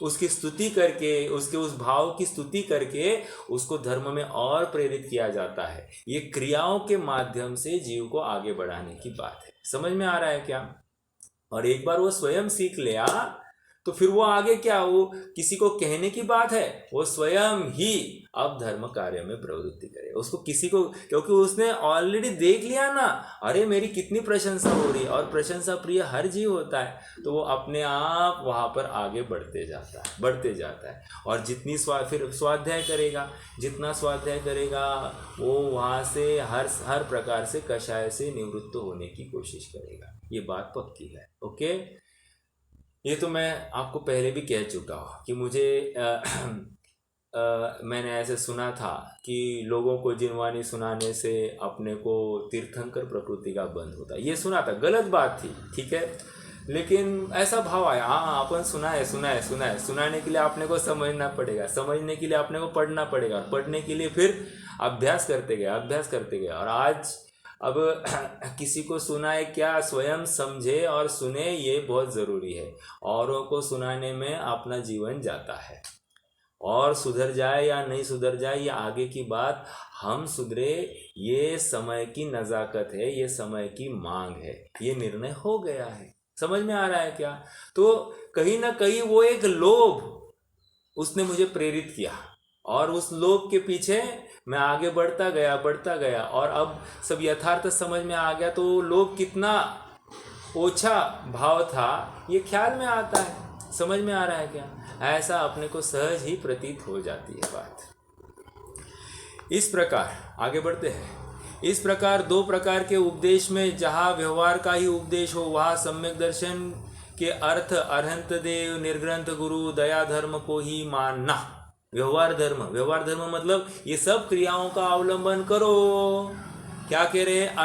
उसकी स्तुति करके, उसके उस भाव की स्तुति करके उसको धर्म में और प्रेरित किया जाता है। ये क्रियाओं के माध्यम से जीव को आगे बढ़ाने की बात है। समझ में आ रहा है क्या? और एक बार वो स्वयं सीख लिया तो फिर वो आगे क्या, वो किसी को कहने की बात है, वो स्वयं ही अब धर्म कार्य में प्रवृत्ति करे। उसको किसी को, क्योंकि उसने ऑलरेडी देख लिया ना, अरे मेरी कितनी प्रशंसा हो रही है, और प्रशंसा प्रिय हर जीव होता है, तो वो अपने आप वहाँ पर आगे बढ़ते जाता है। और जितनी फिर स्वाध्याय करेगा, जितना स्वाध्याय करेगा वो वहाँ से हर प्रकार से कषाय से निवृत्त होने की कोशिश करेगा। ये बात पक्की है। ओके, ये तो मैं आपको पहले भी कह चुका हूँ कि मुझे मैंने ऐसे सुना था कि लोगों को जिनवानी सुनाने से अपने को तीर्थंकर प्रकृति का बंध होता है। ये सुना था, गलत बात थी, ठीक है, लेकिन ऐसा भाव आया। हाँ, अपन सुनाने के लिए आपने को समझना पड़ेगा, समझने के लिए आपने को पढ़ना पड़ेगा, और पढ़ने के लिए फिर अभ्यास करते गए। और आज अब किसी को सुनाए क्या, स्वयं समझे और सुने, ये बहुत ज़रूरी है। औरों को सुनाने में अपना जीवन जाता है, और सुधर जाए या नहीं सुधर जाए ये आगे की बात। हम सुधरे, ये समय की नज़ाकत है, ये समय की मांग है, ये निर्णय हो गया है। समझ में आ रहा है क्या? तो कहीं ना कहीं वो एक लोभ उसने मुझे प्रेरित किया, और उस लोभ के पीछे मैं आगे बढ़ता गया, और अब सब यथार्थ समझ में आ गया। तो लोभ कितना ओछा भाव था ये ख्याल में आता है। समझ में आ रहा है क्या? ऐसा अपने को सहज ही प्रतीत हो जाती है बात। इस प्रकार आगे बढ़ते हैं। इस प्रकार दो प्रकार के उपदेश में जहाँ व्यवहार का ही उपदेश हो, वहाँ सम्यक दर्शन के अर्थ अरहंत देव, निर्ग्रंथ गुरु, दया धर्म को ही मानना। व्यवहार धर्म मतलब ये सब क्रियाओं का अवलंबन करो। क्या कह रहे हैं?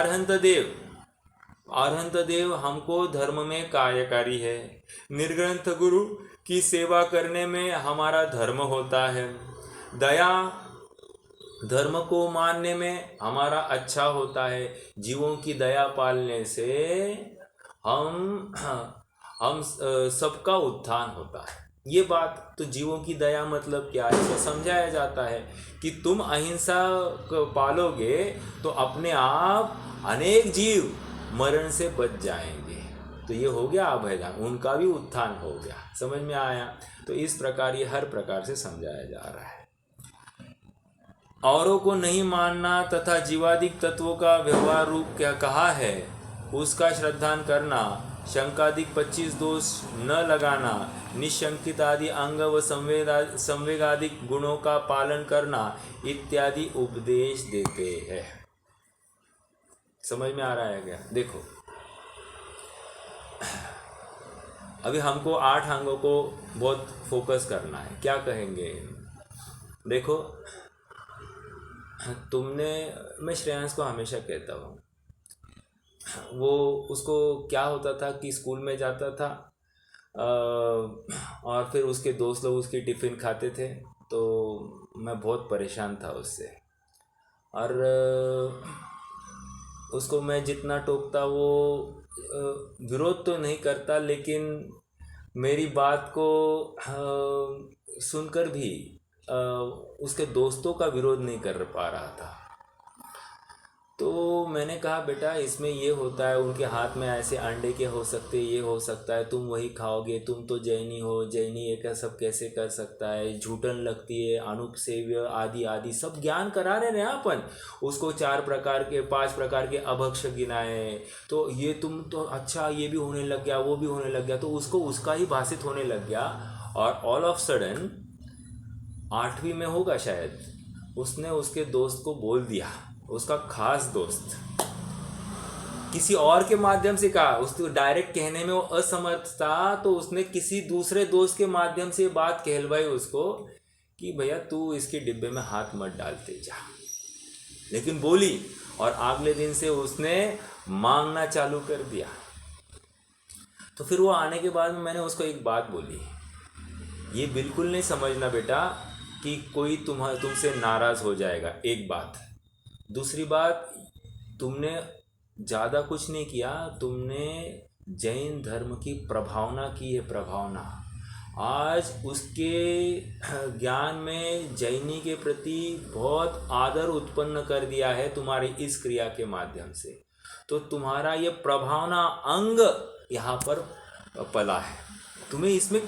अरहंत देव हमको धर्म में कार्यकारी है, निर्ग्रंथ गुरु की सेवा करने में हमारा धर्म होता है, दया धर्म को मानने में हमारा अच्छा होता है, जीवों की दया पालने से हम सबका उत्थान होता है। ये बात तो जीवों की दया मतलब क्या है, इसे समझाया जाता है कि तुम अहिंसा को पालोगे तो अपने आप अनेक जीव मरण से बच जाएंगे। तो ये हो गया अभयदान, उनका भी उत्थान हो गया। समझ में आया? तो इस प्रकार ये हर प्रकार से समझाया जा रहा है। औरों को नहीं मानना तथा जीवादिक तत्वों का व्यवहार रूप क्या कहा है उसका श्रद्धान करना, शंकादिक 25 दोष न लगाना, निशंकित आदि अंग व संवेगादिक गुणों का पालन करना इत्यादि उपदेश देते हैं। समझ में आ रहा है क्या? देखो, अभी हमको 8 अंगों को बहुत फोकस करना है। क्या कहेंगे? देखो, मैं श्रेयांश को हमेशा कहता हूँ, वो उसको क्या होता था कि स्कूल में जाता था और फिर उसके दोस्त लोग उसकी टिफ़िन खाते थे, तो मैं बहुत परेशान था उससे, और उसको मैं जितना टोकता वो विरोध तो नहीं करता, लेकिन मेरी बात को सुनकर भी उसके दोस्तों का विरोध नहीं कर पा रहा था। तो मैंने कहा बेटा इसमें ये होता है, उनके हाथ में ऐसे अंडे के हो सकते, ये हो सकता है, तुम वही खाओगे, तुम तो जैनी हो, जैनी ये सब कैसे कर सकता है, झूठन लगती है, अनुपसेव्य आदि आदि सब ज्ञान करा रहे हैं अपन उसको। 5 प्रकार के अभक्ष गिनाए, तो ये तुम तो अच्छा ये भी होने लग गया, वो भी होने लग गया, तो उसको उसका ही भाषित होने लग गया। और ऑल ऑफ सडन 8वीं में होगा शायद, उसने उसके दोस्त को बोल दिया, उसका खास दोस्त किसी और के माध्यम से कहा, उसको डायरेक्ट कहने में वो असमर्थ था, तो उसने किसी दूसरे दोस्त के माध्यम से बात कहलवाई उसको कि भैया तू इसके डिब्बे में हाथ मत डालते जा। लेकिन बोली, और अगले दिन से उसने मांगना चालू कर दिया। तो फिर वो आने के बाद में मैंने उसको एक बात बोली, ये बिल्कुल नहीं समझना बेटा कि कोई तुमसे नाराज़ हो जाएगा, एक बात। दूसरी बात, तुमने ज़्यादा कुछ नहीं किया, तुमने जैन धर्म की प्रभावना की है, प्रभावना। आज उसके ज्ञान में जैनी के प्रति बहुत आदर उत्पन्न कर दिया है तुम्हारी इस क्रिया के माध्यम से। तो तुम्हारा ये प्रभावना अंग यहाँ पर पला है, तुम्हें इसमें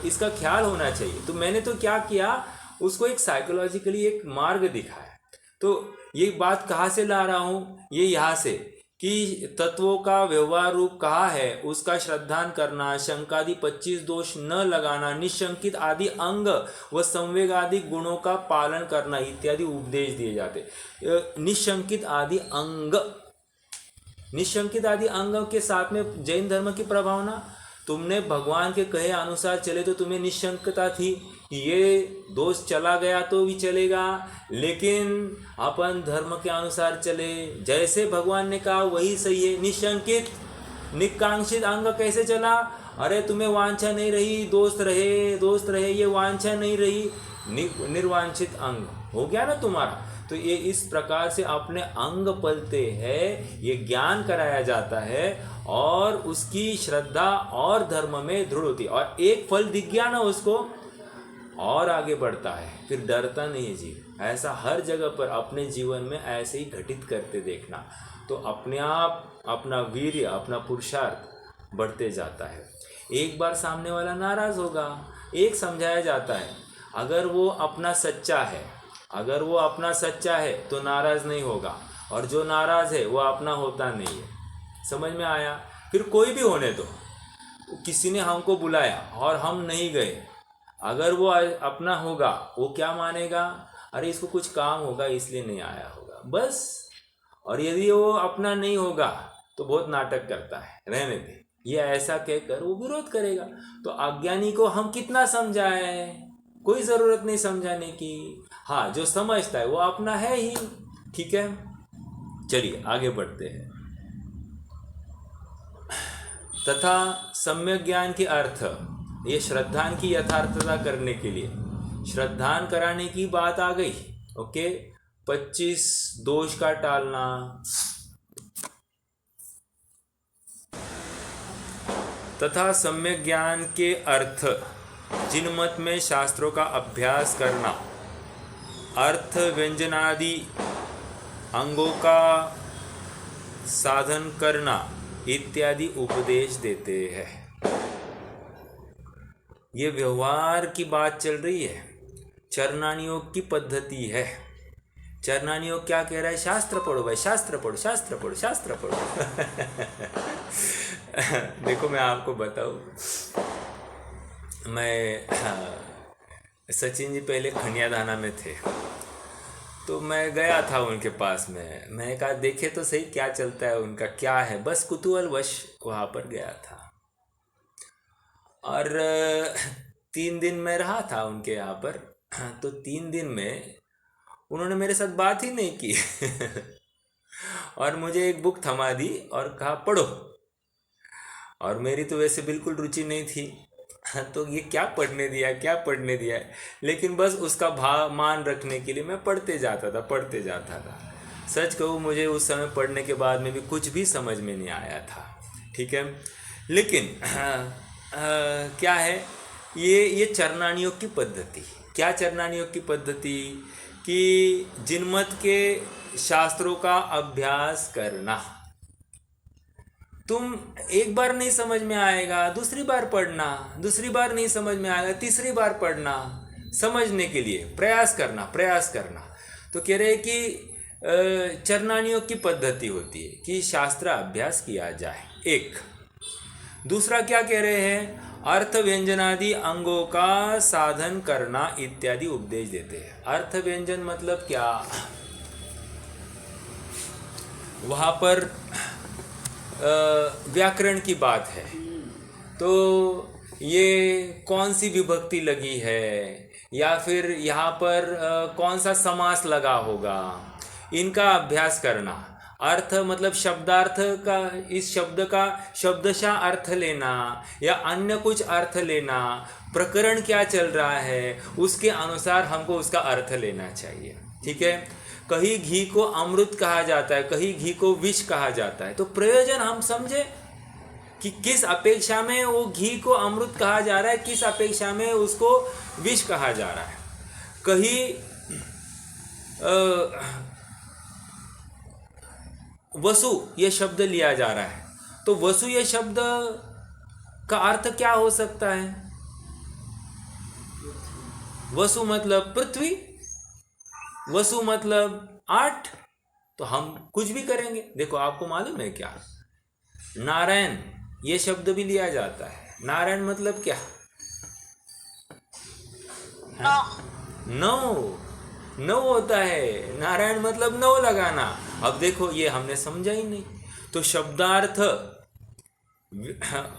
इसका ख्याल होना चाहिए। तो मैंने तो क्या किया, उसको एक साइकोलॉजिकली एक मार्ग दिखाया। तो ये बात कहाँ से ला रहा हूँ, ये यहाँ से कि तत्वों का व्यवहार रूप कहा है, उसका श्रद्धान करना, शंकादि 25 दोष न लगाना, निशंकित आदि अंग व संवेग आदि गुणों का पालन करना इत्यादि उपदेश दिए जाते। निशंकित आदि अंग के साथ में जैन धर्म की प्रभावना, तुमने भगवान के कहे अनुसार चले तो तुम्हें निशंकता थी, ये दोष चला गया तो भी चलेगा, लेकिन अपन धर्म के अनुसार चले, जैसे भगवान ने कहा वही सही है। निशंकित निकांक्षित अंग कैसे चला, अरे तुम्हें वांछा नहीं रही, दोस्त रहे, ये वांछा नहीं रही, निर्वांछित अंग हो गया ना तुम्हारा। तो ये इस प्रकार से अपने अंग पलते हैं, ये ज्ञान कराया जाता है, और उसकी श्रद्धा और धर्म में दृढ़ होती है, और एक फल दिख गया ना उसको, और आगे बढ़ता है, फिर डरता नहीं जीव। ऐसा हर जगह पर अपने जीवन में ऐसे ही घटित करते देखना, तो अपने आप अपना वीर्य, अपना पुरुषार्थ बढ़ते जाता है। एक बार सामने वाला नाराज़ होगा, एक समझाया जाता है, अगर वो अपना सच्चा है तो नाराज़ नहीं होगा, और जो नाराज़ है वो अपना होता नहीं है। समझ में आया? फिर कोई भी होने दो, किसी ने हमको बुलाया और हम नहीं गए, अगर वो अपना होगा, वो क्या मानेगा, अरे इसको कुछ काम होगा इसलिए नहीं आया होगा, बस। और यदि वो अपना नहीं होगा तो बहुत नाटक करता है, रहने दे, ये ऐसा कहकर वो विरोध करेगा। तो अज्ञानी को हम कितना समझाएं, कोई ज़रूरत नहीं समझाने की। हाँ, जो समझता है वो अपना है ही, ठीक है। चलिए आगे बढ़ते हैं। तथा सम्यक ज्ञान के अर्थ, ये श्रद्धान की यथार्थता करने के लिए श्रद्धान कराने की बात आ गई। ओके, 25 दोष का टालना, तथा सम्यक ज्ञान के अर्थ, जिन मत में शास्त्रों का अभ्यास करना, अर्थ व्यंजनादि अंगों का साधन करना इत्यादि उपदेश देते हैं। ये व्यवहार की बात चल रही है, चरणानी योग की पद्धति है। चरणानी योग क्या कह रहा है, शास्त्र पढ़ो भाई, शास्त्र पढ़ो, शास्त्र पढ़ो, शास्त्र पढ़ो। देखो मैं आपको बताऊं, मैं सचिन जी पहले खनियादाना में थे, तो मैं गया था उनके पास में, मैंने कहा देखे तो सही क्या चलता है उनका, क्या है, बस कुतूहलवश वहाँ पर गया था। और 3 दिन मैं रहा था उनके यहाँ पर, तो 3 दिन में उन्होंने मेरे साथ बात ही नहीं की। और मुझे एक बुक थमा दी और कहा पढ़ो, और मेरी तो वैसे बिल्कुल रुचि नहीं थी, तो ये क्या पढ़ने दिया, लेकिन बस उसका मान रखने के लिए मैं पढ़ते जाता था। सच कहूँ, मुझे उस समय पढ़ने के बाद में भी कुछ भी समझ में नहीं आया था, ठीक है। लेकिन क्या है ये चरणानी योग की पद्धति, क्या चरणानी योग की पद्धति कि जिनमत के शास्त्रों का अभ्यास करना। तुम एक बार नहीं समझ में आएगा, दूसरी बार पढ़ना, दूसरी बार नहीं समझ में आएगा, तीसरी बार पढ़ना, समझने के लिए प्रयास करना। तो कह रहे हैं कि चरणानियोग की पद्धति होती है कि शास्त्र अभ्यास किया जाए, एक। दूसरा क्या कह रहे हैं, अर्थ व्यंजनादि अंगों का साधन करना इत्यादि उपदेश देते हैं। अर्थ व्यंजन मतलब क्या, वहाँ पर व्याकरण की बात है, तो ये कौन सी विभक्ति लगी है या फिर यहाँ पर कौन सा समास लगा होगा, इनका अभ्यास करना। अर्थ मतलब शब्दार्थ का, इस शब्द का शब्दशः अर्थ लेना या अन्य कुछ अर्थ लेना, प्रकरण क्या चल रहा है उसके अनुसार हमको उसका अर्थ लेना चाहिए। ठीक है, कहीं घी को अमृत कहा जाता है, कहीं घी को विष कहा जाता है, तो प्रयोजन हम समझे कि किस अपेक्षा में वो घी को अमृत कहा जा रहा है, किस अपेक्षा में उसको विष कहा जा रहा है। कहीं वसु ये शब्द लिया जा रहा है, तो वसु ये शब्द का अर्थ क्या हो सकता है, वसु मतलब पृथ्वी, वसु मतलब 8, तो हम कुछ भी करेंगे। देखो आपको मालूम है क्या, नारायण ये शब्द भी लिया जाता है। नारायण मतलब क्या, नौ होता है, नारायण मतलब 9 लगाना। अब देखो ये हमने समझा ही नहीं। तो शब्दार्थ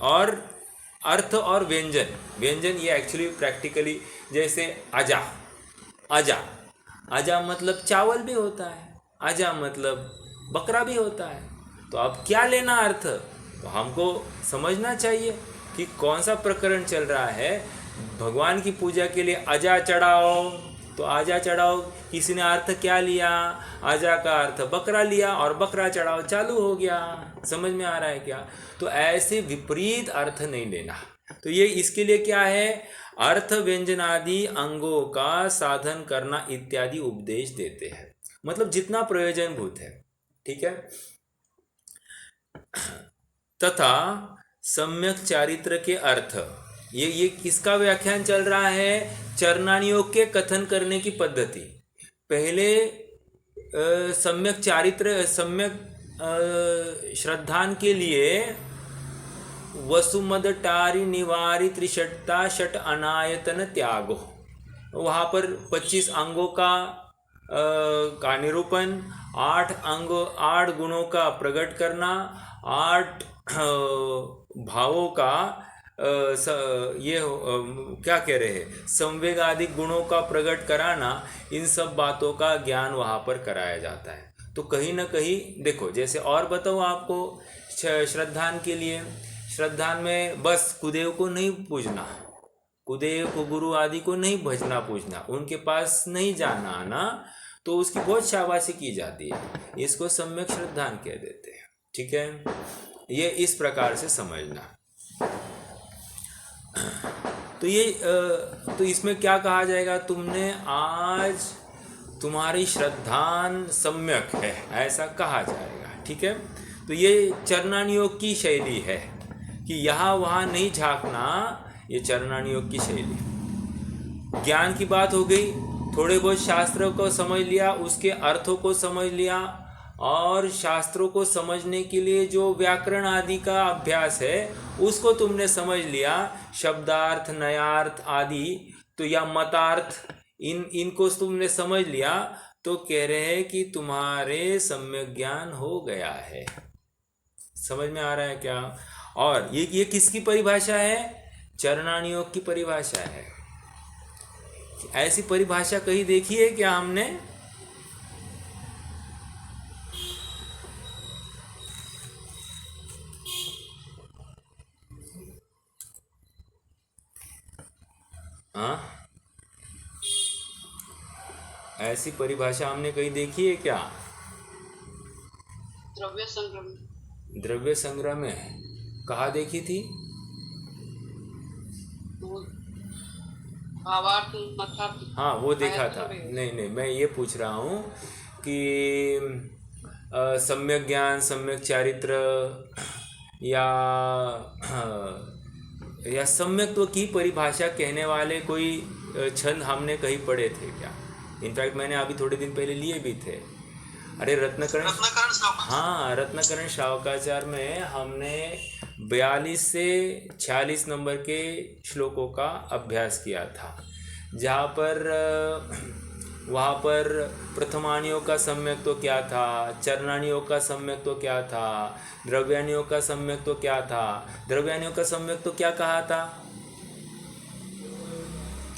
और अर्थ और व्यंजन ये एक्चुअली प्रैक्टिकली, जैसे आजा मतलब चावल भी होता है, आजा मतलब बकरा भी होता है। तो अब क्या लेना अर्थ, तो हमको समझना चाहिए कि कौन सा प्रकरण चल रहा है। भगवान की पूजा के लिए आजा चढ़ाओ, तो आजा चढ़ाओ, किसी ने अर्थ क्या लिया, आजा का अर्थ बकरा लिया और बकरा चढ़ाओ, चालू हो गया। समझ में आ रहा है क्या। तो ऐसे विपरीत अर्थ नहीं लेना। तो ये इसके लिए क्या है, अर्थ व्यंजनादि अंगों का साधन करना इत्यादि उपदेश देते हैं, मतलब जितना प्रयोजनभूत है। ठीक है, तथा सम्यक चारित्र के अर्थ, ये किसका व्याख्यान चल रहा है, चरणानियोग के कथन करने की पद्धति। पहले सम्यक चारित्र, सम्यक श्रद्धान के लिए वसुमद टारी निवारी त्रिषट्ता षट अनायतन त्यागो, वहाँ पर 25 अंगों का निरूपण, 8 गुणों का प्रकट करना, 8 भावों का क्या कह रहे हैं, संवेग आदि गुणों का प्रकट कराना, इन सब बातों का ज्ञान वहाँ पर कराया जाता है। तो कहीं ना कहीं देखो, जैसे और बताऊँ आपको, श्रद्धान के लिए, श्रद्धान में बस कुदेव को नहीं पूजना, कुदेव को गुरु आदि को नहीं भजना पूजना, उनके पास नहीं जाना आना, तो उसकी बहुत शाबाशी की जाती है। इसको सम्यक श्रद्धान कह देते हैं। ठीक है, ये इस प्रकार से समझना। तो ये तो इसमें क्या कहा जाएगा, तुमने आज तुम्हारी श्रद्धान सम्यक है, ऐसा कहा जाएगा। ठीक है, तो ये चरणानियोग की शैली है कि यहाँ वहाँ नहीं झांकना, ये चरणानियोग की शैली। ज्ञान की बात हो गई, थोड़े बहुत शास्त्रों को समझ लिया, उसके अर्थों को समझ लिया, और शास्त्रों को समझने के लिए जो व्याकरण आदि का अभ्यास है उसको तुमने समझ लिया, शब्दार्थ, नयार्थ आदि, तो या मतार्थ, इनको तुमने समझ लिया, तो कह रहे हैं कि तुम्हारे सम्यक ज्ञान हो गया है। समझ में आ रहा है क्या। और ये किसकी परिभाषा है, चरणानियोग की परिभाषा है। ऐसी परिभाषा कहीं देखी है क्या हमने, हाँ, ऐसी परिभाषा हमने कहीं देखी है क्या। द्रव्य संग्रह में कहाँ देखी थी, भावार्थ मतलब हाँ वो देखा आया था। तो नहीं। नहीं नहीं, मैं ये पूछ रहा हूँ कि सम्यक ज्ञान, सम्यक चारित्र, या या सम्यक्त्व की परिभाषा कहने वाले कोई छंद हमने कहीं पढ़े थे क्या? इनफैक्ट मैंने अभी थोड़े दिन पहले लिए भी थे। अरे रत्नकरण, रत्नाकरण श्रावक। हाँ रत्नकरण श्रावकाचार में हमने 42 से 46 नंबर के श्लोकों का अभ्यास किया था, जहाँ पर वहाँ पर प्रथमानियों का सम्यक्त्व क्या था, चरणानियों का सम्यक्त्व क्या था, द्रव्यानियों का सम्यक्त्व क्या था। द्रव्यानियों का सम्यक्त्व क्या कहा था?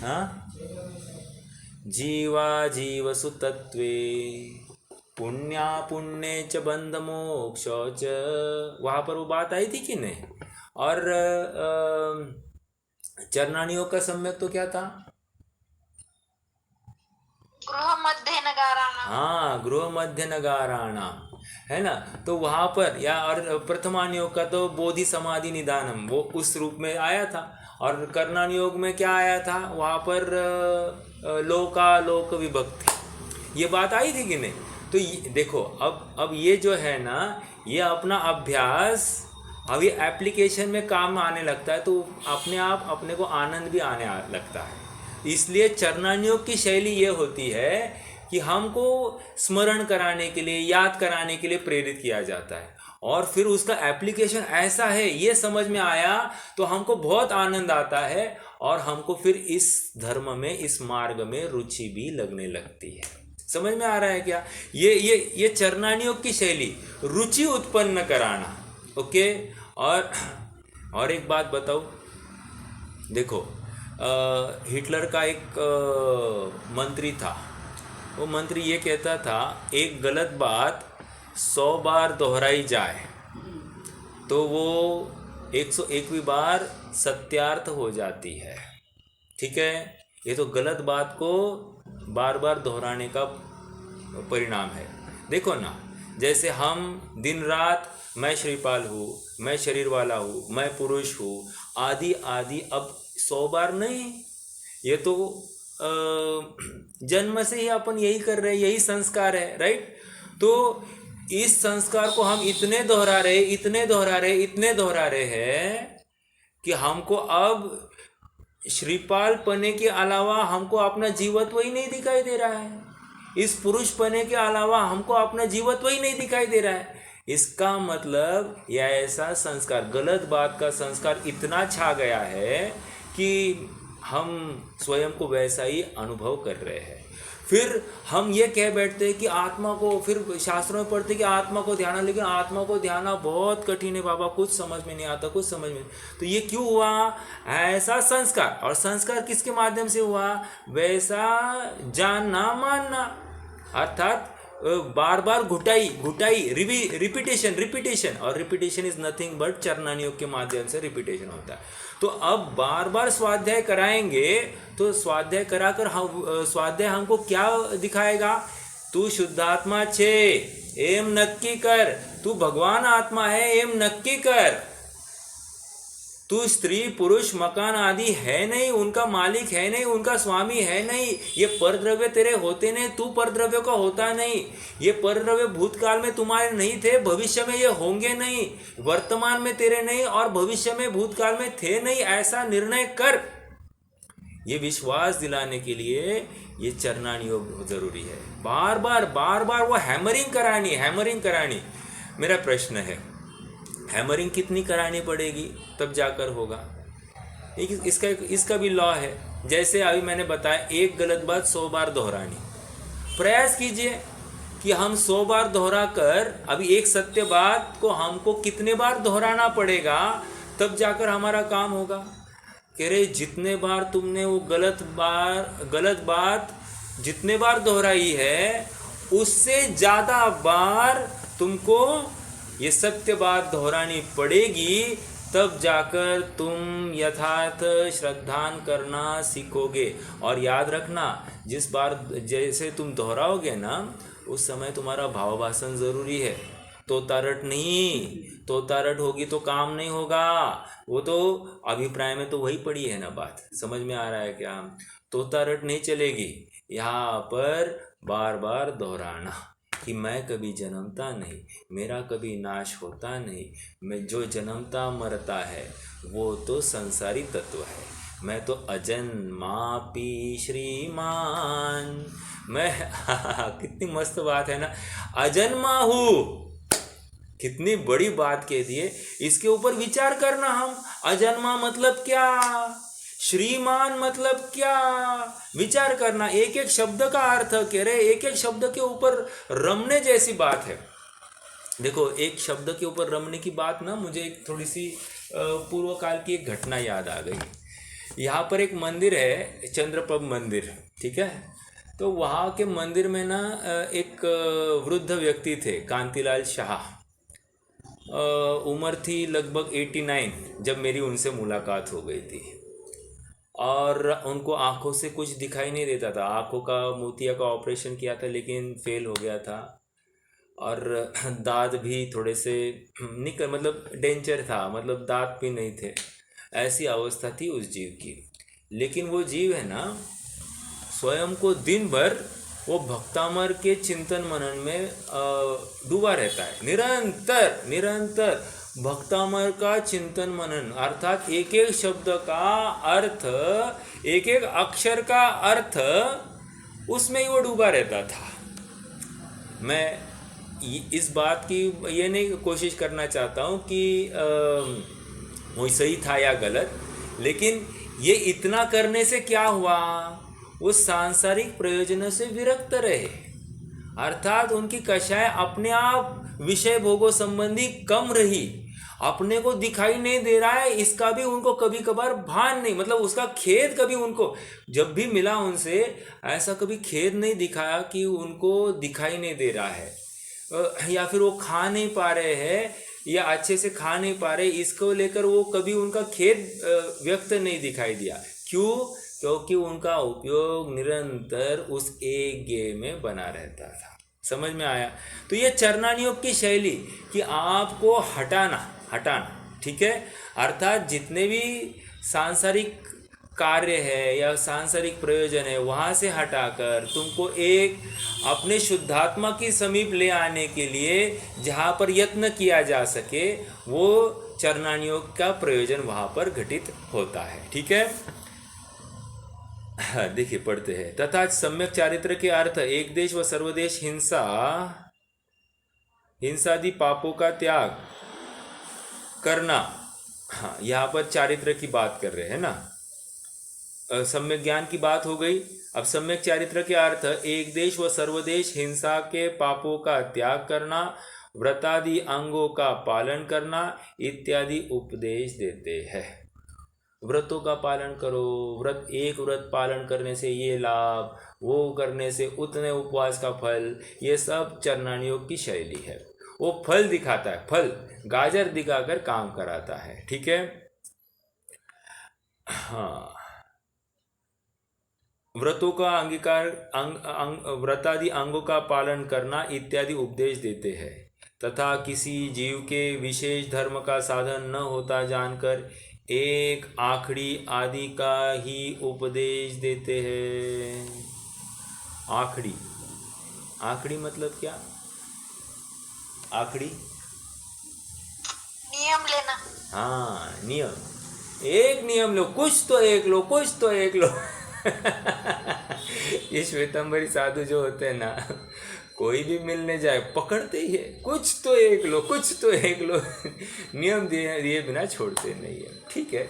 हाँ, जीवा जीवसु तत्वे पुण्या पुण्ये च बंध मोक्ष च, वहाँ पर वो बात आई थी कि नहीं? और चरणानियों का सम्यक्त्व क्या था? गृह मध्य नगाराणाम। हाँ, गृह मध्य नगाराणाम, है ना? तो वहाँ पर या और प्रथमानियोग का तो बोधि समाधि निदानम, वो उस रूप में आया था। और कर्णानियोग में क्या आया था? वहाँ पर लोकालोक विभक्ति, ये बात आई थी कि नहीं? तो देखो अब ये जो है ना, ये अपना अभ्यास अब ये एप्लीकेशन में काम आने लगता है, तो अपने आप अपने को आनंद भी आने लगता है। इसलिए चरणानियोग की शैली ये होती है कि हमको स्मरण कराने के लिए, याद कराने के लिए प्रेरित किया जाता है, और फिर उसका एप्लीकेशन ऐसा है, ये समझ में आया तो हमको बहुत आनंद आता है, और हमको फिर इस धर्म में, इस मार्ग में रुचि भी लगने लगती है। समझ में आ रहा है क्या? ये चरणानियोग की शैली, रुचि उत्पन्न कराना। ओके। और एक बात बताओ, देखो हिटलर का एक मंत्री था, वो मंत्री ये कहता था, एक गलत बात 100 बार दोहराई जाए तो वो 101वीं बार सत्यार्थ हो जाती है। ठीक है, ये तो गलत बात को बार बार दोहराने का परिणाम है। देखो ना, जैसे हम दिन रात मैं श्रीपाल हूँ, मैं शरीर वाला हूँ, मैं पुरुष हूँ, आदि आदि, अब 100 बार नहीं, ये तो जन्म से ही अपन यही कर रहे हैं, यही संस्कार है, राइट? तो इस संस्कार को हम इतने दोहरा रहे हैं कि हमको अब श्रीपाल पने के अलावा हमको अपना जीवत्व ही नहीं दिखाई दे रहा है। इस पुरुष पने के अलावा हमको अपना जीवत्व ही नहीं दिखाई दे रहा है। इसका मतलब यह ऐसा संस्कार, गलत बात का संस्कार इतना छा गया है कि हम स्वयं को वैसा ही अनुभव कर रहे हैं। फिर हम ये कह बैठते हैं कि आत्मा को, फिर शास्त्रों में पढ़ते कि आत्मा को ध्यान, लेकिन आत्मा को ध्यान बहुत कठिन है बाबा, कुछ समझ में नहीं आता, कुछ समझ में। तो ये क्यों हुआ? ऐसा संस्कार, और संस्कार किसके माध्यम से हुआ? वैसा जानना मानना, अर्थात बार बार घुटाई, रिपीटेशन, और रिपीटेशन इज नथिंग बट चरणानियोग के माध्यम से रिपीटेशन होता है। तो अब बार बार स्वाध्याय कराएंगे, तो स्वाध्याय कराकर स्वाध्याय हमको क्या दिखाएगा? तू शुद्धात्मा छे एम नक्की कर, तू भगवान आत्मा है एम नक्की कर, तू स्त्री पुरुष मकान आदि है नहीं, उनका मालिक है नहीं, उनका स्वामी है नहीं, ये परद्रव्य तेरे होते नहीं, तू परद्रव्य का होता नहीं, ये परद्रव्य भूतकाल में तुम्हारे नहीं थे, भविष्य में ये होंगे नहीं, वर्तमान में तेरे नहीं और भविष्य में भूतकाल में थे नहीं, ऐसा निर्णय कर। ये विश्वास दिलाने के लिए ये चरणानियोग जरूरी है। बार बार वो हैमरिंग करानी। मेरा प्रश्न है, हैमरिंग कितनी करानी पड़ेगी तब जाकर होगा? इसका भी लॉ है। जैसे अभी मैंने बताया, एक गलत बात 100 बार दोहरानी। प्रयास कीजिए कि हम 100 बार दोहरा कर, अभी एक सत्य बात को हमको कितने बार दोहराना पड़ेगा तब जाकर हमारा काम होगा। कह रहे जितने बार तुमने वो गलत बात जितने बार दोहराई है, उससे ज़्यादा बार तुमको ये सत्य बात दोहरानी पड़ेगी, तब जाकर तुम यथार्थ श्रद्धान करना सीखोगे। और याद रखना, जिस बार जैसे तुम दोहराओगे ना, उस समय तुम्हारा भावभाषण ज़रूरी है। तोतारट नहीं, तोतारट होगी तो काम नहीं होगा। वो तो अभिप्राय में तो वही पड़ी है ना बात, समझ में आ रहा है क्या? तोता रट नहीं चलेगी। यहाँ पर बार बार दोहराना कि मैं कभी जन्मता नहीं, मेरा कभी नाश होता नहीं, मैं जो जन्मता मरता है वो तो संसारी तत्व है, मैं तो अजन्मापि श्रीमान, मैं कितनी मस्त बात है ना, अजन्मा हूँ। कितनी बड़ी बात कह दी है। इसके ऊपर विचार करना हम, अजन्मा मतलब क्या, श्रीमान मतलब क्या, विचार करना। एक एक शब्द का अर्थ कह रहे, एक एक शब्द के ऊपर रमने जैसी बात है। देखो, एक शब्द के ऊपर रमने की बात ना, मुझे एक थोड़ी सी पूर्व काल की एक घटना याद आ गई। यहाँ पर एक मंदिर है, चंद्रप्रभ मंदिर, ठीक है। तो वहाँ के मंदिर में ना एक वृद्ध व्यक्ति थे, कांतिलाल शाह। उम्र थी लगभग 89 जब मेरी उनसे मुलाकात हो गई थी, और उनको आँखों से कुछ दिखाई नहीं देता था। आँखों का मोतिया का ऑपरेशन किया था लेकिन फेल हो गया था, और दांत भी थोड़े से निकल, मतलब डेंचर था, मतलब दांत भी नहीं थे। ऐसी अवस्था थी उस जीव की। लेकिन वो जीव है ना, स्वयं को दिन भर वो भक्तामर के चिंतन मनन में डूबा रहता है, निरंतर निरंतर भक्तामर का चिंतन मनन, अर्थात एक एक शब्द का अर्थ, एक एक अक्षर का अर्थ, उसमें ही वो डूबा रहता था। मैं इस बात की ये नहीं कोशिश करना चाहता हूँ कि वो सही था या गलत, लेकिन ये इतना करने से क्या हुआ, वो सांसारिक प्रयोजनों से विरक्त रहे, अर्थात उनकी कषाय अपने आप विषय भोगों संबंधी कम रही। अपने को दिखाई नहीं दे रहा है इसका भी उनको कभी कभार भान नहीं, मतलब उसका खेद कभी उनको, जब भी मिला उनसे ऐसा कभी खेद नहीं दिखाया कि उनको दिखाई नहीं दे रहा है, या फिर वो खा नहीं पा रहे हैं या अच्छे से खा नहीं पा रहे, इसको लेकर वो कभी उनका खेद व्यक्त नहीं दिखाई दिया। क्यों? क्योंकि उनका उपयोग निरंतर उस एक गेय में बना रहता था। समझ में आया? तो ये चरणान योग की शैली कि आपको हटाना, ठीक है, अर्थात जितने भी सांसारिक कार्य है या सांसारिक प्रयोजन है वहाँ से हटाकर तुमको एक अपने शुद्धात्मा की समीप ले आने के लिए जहाँ पर यत्न किया जा सके, वो चरणान योग का प्रयोजन वहाँ पर घटित होता है। ठीक है, देखिए पढ़ते हैं। तथा सम्यक चारित्र के अर्थ एक देश व सर्वदेश हिंसादि पापों का त्याग करना। हाँ, यहाँ पर चारित्र की बात कर रहे हैं ना, सम्यक ज्ञान की बात हो गई। अब सम्यक चारित्र के अर्थ एक देश व सर्वदेश हिंसा के पापों का त्याग करना, व्रतादि अंगों का पालन करना इत्यादि उपदेश देते हैं। व्रतों का पालन करो, एक व्रत पालन करने से ये लाभ, वो करने से उतने उपवास का फल, ये सब चरणान योग की शैली है। वो फल दिखाता है, फल गाजर दिखाकर काम कराता है। ठीक है, हाँ, व्रतों का अंगीकार, व्रतादि अंगों का पालन करना इत्यादि उपदेश देते हैं। तथा किसी जीव के विशेष धर्म का साधन न होता जानकर एक आखड़ी आदि का ही उपदेश देते हैं। आखड़ी मतलब क्या? आखड़ी नियम लेना। हाँ, नियम, एक नियम लो, कुछ तो एक लो। ये श्वेतंबरी साधु जो होते हैं ना, कोई भी मिलने जाए पकड़ते ही है, कुछ तो एक लो। नियम दिए बिना छोड़ते नहीं है। ठीक है,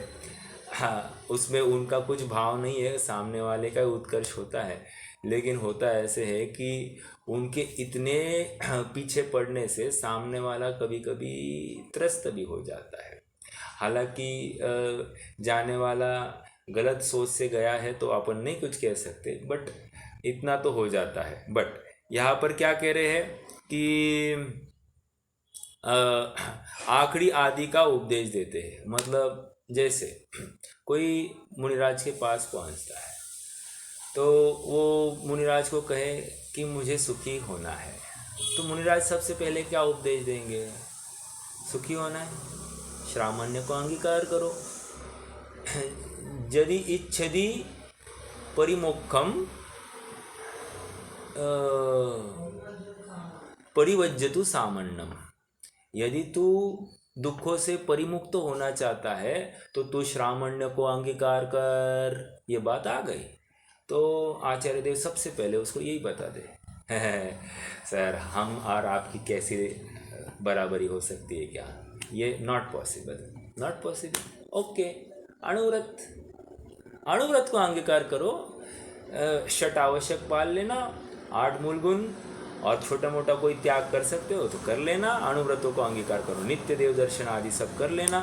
हाँ, उसमें उनका कुछ भाव नहीं है, सामने वाले का उत्कर्ष होता है, लेकिन होता ऐसे है कि उनके इतने पीछे पड़ने से सामने वाला कभी कभी त्रस्त भी हो जाता है। हालांकि जाने वाला गलत सोच से गया है तो अपन नहीं कुछ कह सकते, बट इतना तो हो जाता है। बट यहाँ पर क्या कह रहे हैं कि आखड़ी आदि का उपदेश देते हैं। मतलब जैसे कोई मुनिराज के पास पहुँचता है तो वो मुनिराज को कहे कि मुझे सुखी होना है, तो मुनिराज सबसे पहले क्या उपदेश देंगे? सुखी होना है, श्रामण्य को अंगीकार करो, यदि इच्छति परिमोक्षम परिवज्जतु सामन्नम। यदि तू दुखों से परिमुक्त होना चाहता है तो तू श्रामण्य को अंगीकार कर। ये बात आ गई। तो आचार्य देव सबसे पहले उसको यही बता दे सर हम और आपकी कैसी बराबरी हो सकती है क्या? ये नॉट पॉसिबल। ओके, अणुव्रत को अंगीकार करो। षट आवश्यक पाल लेना, 8 मूल गुण, और छोटा मोटा कोई त्याग कर सकते हो तो कर लेना। अणुव्रतों को अंगीकार करो, नित्य देव दर्शन आदि सब कर लेना,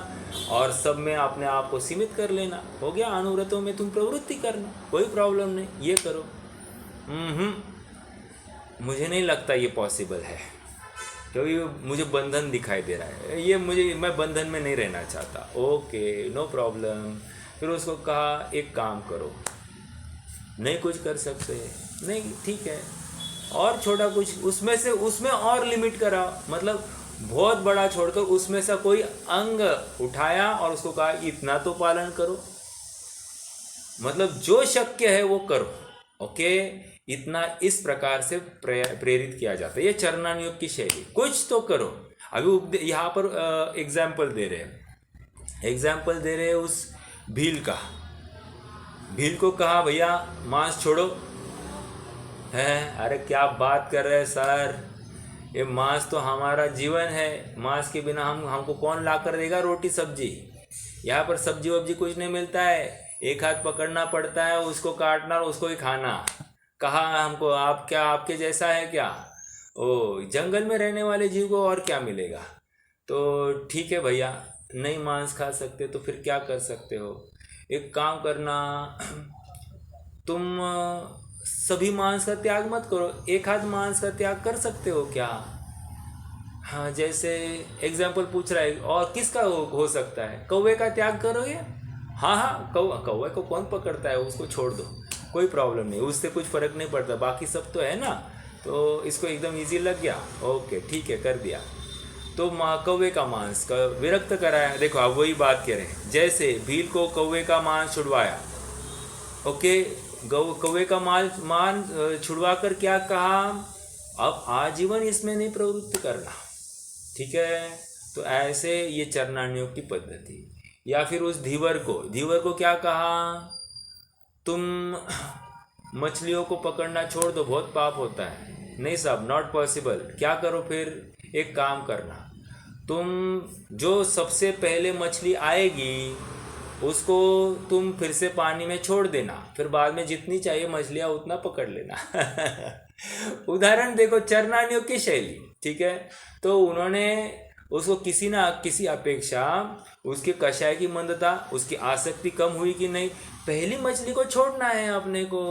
और सब में अपने आप को सीमित कर लेना। हो गया, अणुव्रतों में तुम प्रवृत्ति करना, कोई प्रॉब्लम नहीं, ये करो। मुझे नहीं लगता ये पॉसिबल है, क्योंकि मुझे बंधन दिखाई दे रहा है। मैं बंधन में नहीं रहना चाहता। Okay, no problem. फिर उसको कहा एक काम करो, नहीं कुछ कर सकते, नहीं ठीक है, और छोटा कुछ उसमें और लिमिट करा। मतलब बहुत बड़ा छोड़कर उसमें से कोई अंग उठाया और उसको कहा इतना तो पालन करो। मतलब जो शक्य है वो करो। ओके, इतना इस प्रकार से प्रेरित किया जाता है। ये चरणानुयोग की शैली, कुछ तो करो। अभी यहाँ पर एग्जाम्पल दे रहे हैं उस भील का। भील को कहा भैया मांस छोड़ो। है, अरे क्या बात कर रहे हैं सर, ये मांस तो हमारा जीवन है, मांस के बिना हमको कौन ला कर देगा रोटी सब्जी? यहाँ पर सब्जी वब्जी कुछ नहीं मिलता है, एक हाथ पकड़ना पड़ता है, उसको काटना और उसको ही खाना। कहा हमको आप क्या आपके जैसा है क्या? ओ, जंगल में रहने वाले जीव को और क्या मिलेगा? तो ठीक है भैया, नहीं मांस खा सकते तो फिर क्या कर सकते हो? एक काम करना, तुम सभी मांस का त्याग मत करो, एक हाथ मांस का त्याग कर सकते हो क्या? हाँ, जैसे एग्जाम्पल पूछ रहा है, और किसका हो सकता है? कौवे का त्याग करोगे? हाँ, कौवे को कौन पकड़ता है, उसको छोड़ दो, कोई प्रॉब्लम नहीं, उससे कुछ फर्क नहीं पड़ता, बाकी सब तो है ना। तो इसको एकदम इजी लग गया। ओके ठीक है, कर दिया। तो कौवे का मांस का विरक्त कराया। देखो अब वही बात कह रहे हैं, जैसे भील को कौवे का मांस छुड़वाया। ओके, कौवे का मांस छुड़वा कर क्या कहा? अब आजीवन इसमें नहीं प्रवृत्त करना। ठीक है, तो ऐसे ये चरणानुयोग की पद्धति। या फिर उस धीवर को क्या कहा? तुम मछलियों को पकड़ना छोड़ दो, बहुत पाप होता है। नहीं साहब, नॉट पॉसिबल। क्या करो फिर? एक काम करना, तुम जो सबसे पहले मछली आएगी उसको तुम फिर से पानी में छोड़ देना, फिर बाद में जितनी चाहिए मछलियाँ उतना पकड़ लेना। उदाहरण देखो, चरणानुयोग की शैली। ठीक है, तो उन्होंने उसको किसी ना किसी अपेक्षा उसके कषाय की मंदता, उसकी आसक्ति कम हुई कि नहीं, पहली मछली को छोड़ना है अपने को,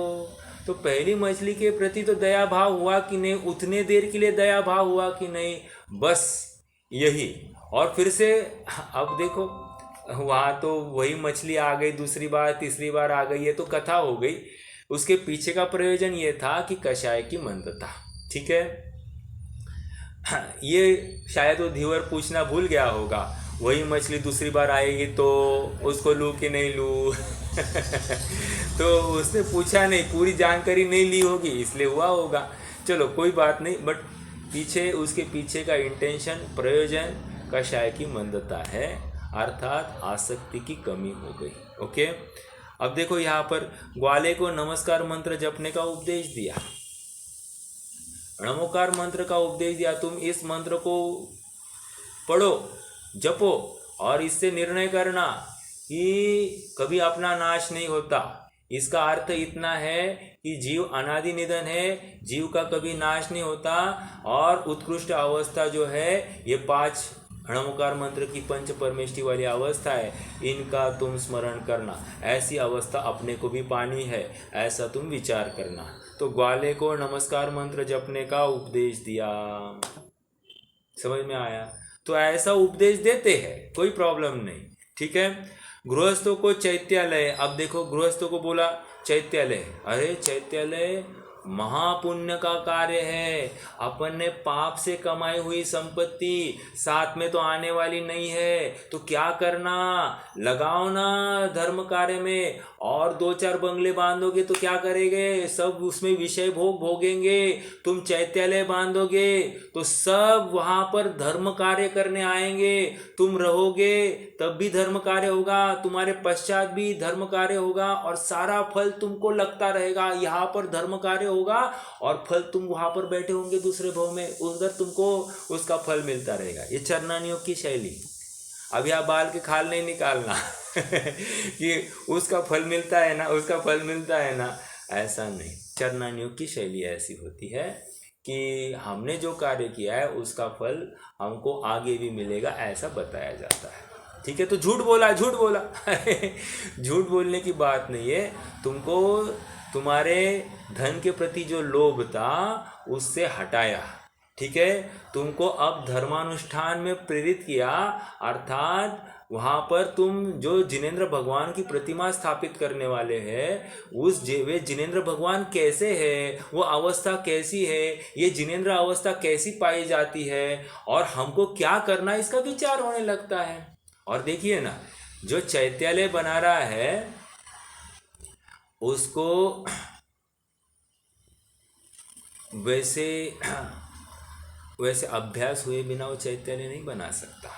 तो पहली मछली के प्रति तो दया भाव हुआ कि नहीं, उतने देर के लिए दया भाव हुआ कि नहीं, बस यही। और फिर से अब देखो, वहाँ तो वही मछली आ गई, दूसरी बार तीसरी बार आ गई, ये तो कथा हो गई। उसके पीछे का प्रयोजन ये था कि कषाय की मंदता। ठीक है, ये शायद वो धीवर पूछना भूल गया होगा, वही मछली दूसरी बार आएगी तो उसको लूँ कि नहीं लूँ। तो उसने पूछा नहीं, पूरी जानकारी नहीं ली होगी, इसलिए हुआ होगा। चलो कोई बात नहीं, बट उसके पीछे का इंटेंशन, प्रयोजन कषाय की मंदता है, अर्थात आसक्ति की कमी हो गई। ओके, अब देखो यहाँ पर ग्वाले को नमस्कार मंत्र जपने का उपदेश दिया, नमोकार मंत्र का उपदेश दिया। तुम इस मंत्र को पढ़ो, जपो, और इससे निर्णय करना कि कभी अपना नाश नहीं होता। इसका अर्थ इतना है कि जीव अनादि निधन है, जीव का कभी नाश नहीं होता, और उत्कृष्ट अवस्था जो है ये 5 नमोकार मंत्र की पंच परमेष्टि वाली अवस्था है, इनका तुम स्मरण करना। ऐसी अवस्था अपने को भी पानी है, ऐसा तुम विचार करना। तो ग्वाले को नमस्कार मंत्र जपने का उपदेश दिया। समझ में आया? तो ऐसा उपदेश देते हैं, कोई प्रॉब्लम नहीं। ठीक है, गृहस्थों को चैत्यालय। अब देखो, गृहस्थों को बोला चैत्यालय, अरे चैत्यालय महापुण्य का कार्य है, अपन ने पाप से कमाई हुई संपत्ति साथ में तो आने वाली नहीं है, तो क्या करना, लगाओ ना धर्म कार्य में, और 2-4 बंगले बांधोगे तो क्या करेंगे, सब उसमें विषय भोग भोगेंगे। तुम चैत्यालय बांधोगे तो सब वहाँ पर धर्म कार्य करने आएंगे। तुम रहोगे तब भी धर्म कार्य होगा, तुम्हारे पश्चात भी धर्म कार्य होगा, और सारा फल तुमको लगता रहेगा। यहाँ पर धर्म कार्य होगा और फल तुम वहाँ पर बैठे होंगे दूसरे भव में, उधर तुमको उसका फल मिलता रहेगा। ये चरणान योग की शैली। अभी आप बाल के खाल नहीं निकालना कि उसका फल मिलता है ना, उसका फल मिलता है ना, ऐसा नहीं। चरणान योग की शैली ऐसी होती है कि हमने जो कार्य किया है उसका फल हमको आगे भी मिलेगा, ऐसा बताया जाता है। ठीक है, तो झूठ बोला झूठ बोलने की बात नहीं है। तुमको तुम्हारे धन के प्रति जो लोभ था उससे हटाया। ठीक है, तुमको अब धर्मानुष्ठान में प्रेरित किया, अर्थात वहाँ पर तुम जो जिनेंद्र भगवान की प्रतिमा स्थापित करने वाले हैं, वे जिनेंद्र भगवान कैसे है, वो अवस्था कैसी है, ये जिनेंद्र अवस्था कैसी पाई जाती है, और हमको क्या करना, इसका विचार होने लगता है। और देखिए ना, जो चैत्यालय बना रहा है उसको वैसे अभ्यास हुए बिना वो चैतन्य नहीं बना सकता।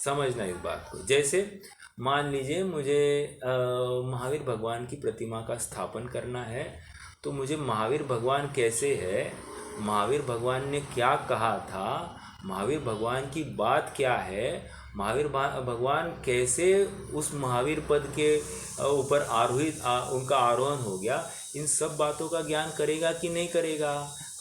समझना इस बात को। जैसे मान लीजिए मुझे महावीर भगवान की प्रतिमा का स्थापन करना है, तो मुझे महावीर भगवान कैसे है, महावीर भगवान ने क्या कहा था, महावीर भगवान की बात क्या है, महावीर भगवान कैसे उस महावीर पद के ऊपर आरोहित उनका आरोहण हो गया, इन सब बातों का ज्ञान करेगा कि नहीं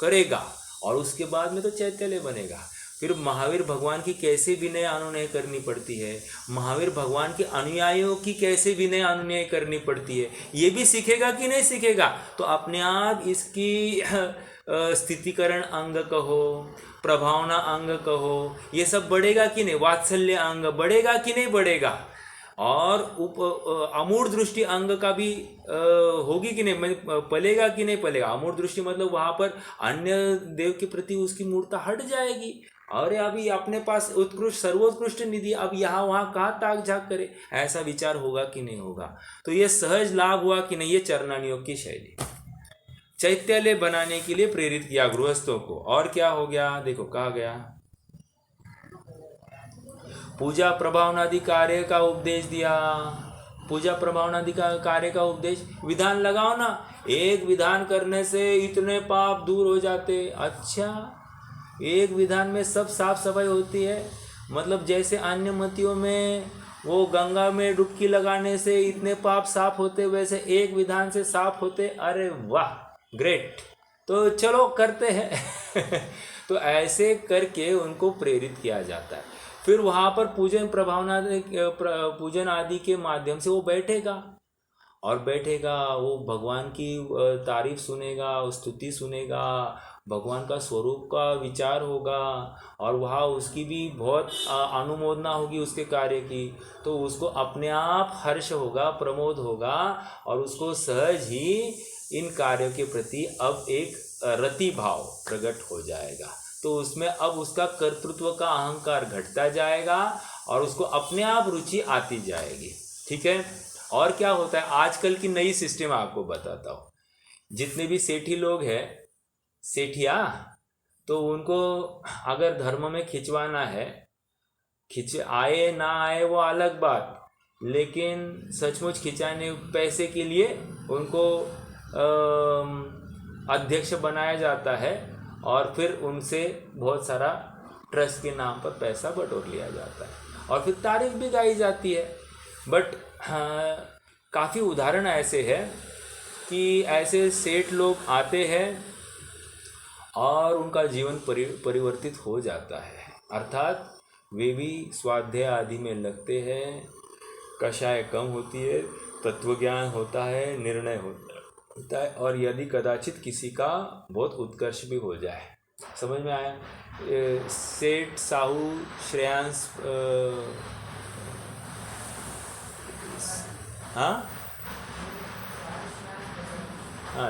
करेगा। और उसके बाद में तो चैतन्य बनेगा। फिर महावीर भगवान की कैसे विनय अनुनय करनी पड़ती है, महावीर भगवान के अनुयायियों की कैसे विनय अनुनय करनी पड़ती है, ये भी सीखेगा कि नहीं सीखेगा। तो अपने आप इसकी स्थितिकरण अंग कहो, प्रभावना अंग कहो, ये सब बढ़ेगा कि नहीं, वात्सल्य अंग बढ़ेगा कि नहीं बढ़ेगा, और अमूढ़ दृष्टि अंग का भी होगी कि नहीं, पलेगा कि नहीं पलेगा। अमूढ़ दृष्टि मतलब वहाँ पर अन्य देव के प्रति उसकी मूर्ता हट जाएगी। और अभी अपने पास उत्कृष्ट सर्वोत्कृष्ट निधि, अब यहाँ वहाँ कहाँ ताक झाक करे, ऐसा विचार होगा कि नहीं होगा। तो ये सहज लाभ हुआ कि नहीं, ये चरणान योग की शैली। चैत्यालय बनाने के लिए प्रेरित किया गृहस्थों को। और क्या हो गया, देखो कहा गया, पूजा प्रभावनादि कार्य का उपदेश दिया। पूजा प्रभावनादि का कार्य का उपदेश, विधान लगाओ ना, एक विधान करने से इतने पाप दूर हो जाते। अच्छा, एक विधान में सब साफ सफाई होती है, मतलब जैसे अन्य मतियों में वो गंगा में डुबकी लगाने से इतने पाप साफ होते, वैसे एक विधान से साफ होते। अरे वाह, ग्रेट, तो चलो करते हैं तो ऐसे करके उनको प्रेरित किया जाता है। फिर वहाँ पर पूजन आदि के माध्यम से वो बैठेगा, और वो भगवान की तारीफ सुनेगा, स्तुति सुनेगा, भगवान का स्वरूप का विचार होगा, और वहाँ उसकी भी बहुत अनुमोदना होगी उसके कार्य की। तो उसको अपने आप हर्ष होगा, प्रमोद होगा, और उसको सहज ही इन कार्यों के प्रति अब एक रति भाव प्रकट हो जाएगा। तो उसमें अब उसका कर्तृत्व का अहंकार घटता जाएगा, और उसको अपने आप रुचि आती जाएगी। ठीक है, और क्या होता है, आजकल की नई सिस्टम आपको बताता हूँ। जितने भी सेठी लोग हैं, सेठिया, तो उनको अगर धर्म में खिंचवाना है, आए ना आए वो अलग बात, लेकिन सचमुच खिंचाने पैसे के लिए उनको अध्यक्ष बनाया जाता है, और फिर उनसे बहुत सारा ट्रस्ट के नाम पर पैसा बटोर लिया जाता है, और फिर तारीफ भी गाई जाती है। बट काफ़ी उदाहरण ऐसे हैं कि ऐसे सेठ लोग आते हैं और उनका जीवन परिवर्तित हो जाता है, अर्थात वे भी स्वाध्याय आदि में लगते हैं, कषाय कम होती है, तत्वज्ञान होता है, निर्णय होता है, और यदि कदाचित किसी का बहुत उत्कर्ष भी हो जाए। समझ में आया? सेठ साहू श्रेयांश, हाँ,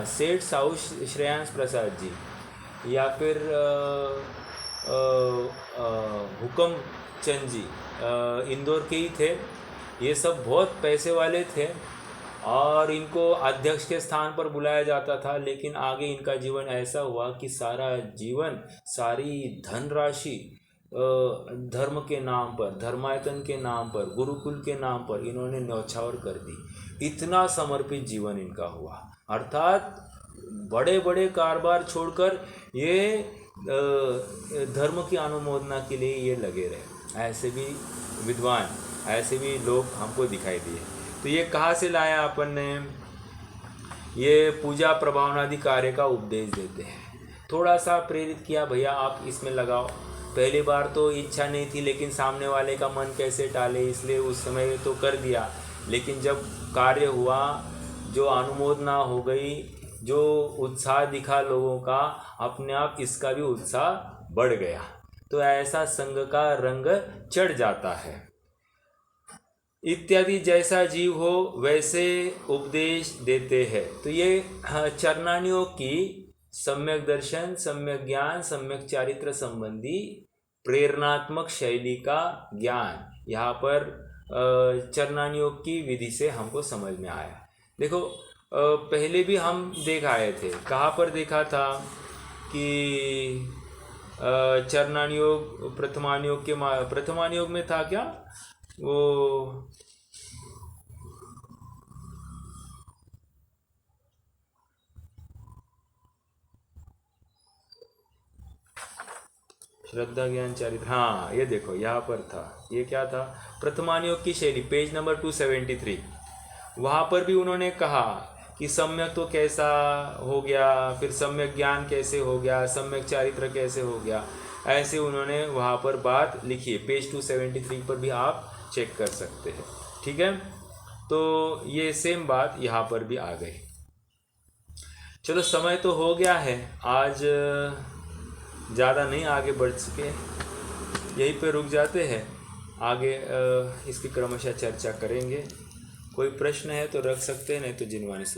सेठ साहू श्रेयांश प्रसाद जी, या फिर हुकम चंद जी, इंदौर के ही थे। ये सब बहुत पैसे वाले थे, और इनको अध्यक्ष के स्थान पर बुलाया जाता था, लेकिन आगे इनका जीवन ऐसा हुआ कि सारा जीवन, सारी धनराशि धर्म के नाम पर, धर्मायतन के नाम पर, गुरुकुल के नाम पर इन्होंने न्यौछावर कर दी। इतना समर्पित जीवन इनका हुआ, अर्थात बड़े बड़े कारोबार छोड़कर ये धर्म की अनुमोदना के लिए ये लगे रहे। ऐसे भी विद्वान, ऐसे भी लोग हमको दिखाई दिए। तो ये कहाँ से लाया अपन ने? ये पूजा प्रभावनादि कार्य का उपदेश देते हैं। थोड़ा सा प्रेरित किया, भैया आप इसमें लगाओ। पहली बार तो इच्छा नहीं थी, लेकिन सामने वाले का मन कैसे टाले, इसलिए उस समय तो कर दिया। लेकिन जब कार्य हुआ, जो अनुमोदना हो गई, जो उत्साह दिखा लोगों का, अपने आप इसका भी उत्साह बढ़ गया। तो ऐसा संग का रंग चढ़ जाता है। इत्यादि जैसा जीव हो वैसे उपदेश देते हैं। तो ये चरणानियों की सम्यक दर्शन, सम्यक ज्ञान, सम्यक चारित्र संबंधी प्रेरणात्मक शैली का ज्ञान यहाँ पर चरणानियोग की विधि से हमको समझ में आया। देखो पहले भी हम देख आए थे, कहाँ पर देखा था कि चरणानियोग प्रथमानियोग के प्रथमानियोग में था क्या, वो श्रद्धा ज्ञान चारित्र, हाँ ये देखो यहाँ पर था। ये क्या था? प्रथमानियोग की शैली, पेज नंबर 273। वहाँ पर भी उन्होंने कहा कि सम्यक तो कैसा हो गया, फिर सम्यक ज्ञान कैसे हो गया, सम्यक चारित्र कैसे हो गया, ऐसे उन्होंने वहाँ पर बात लिखी है। पेज 273 पर भी आप चेक कर सकते हैं। ठीक है, तो ये सेम बात यहाँ पर भी आ गई। चलो समय तो हो गया है, आज ज़्यादा नहीं आगे बढ़ सके, यहीं पे रुक जाते हैं। आगे इसकी क्रमशः चर्चा करेंगे। कोई प्रश्न है तो रख सकते हैं, नहीं तो जिनवानी से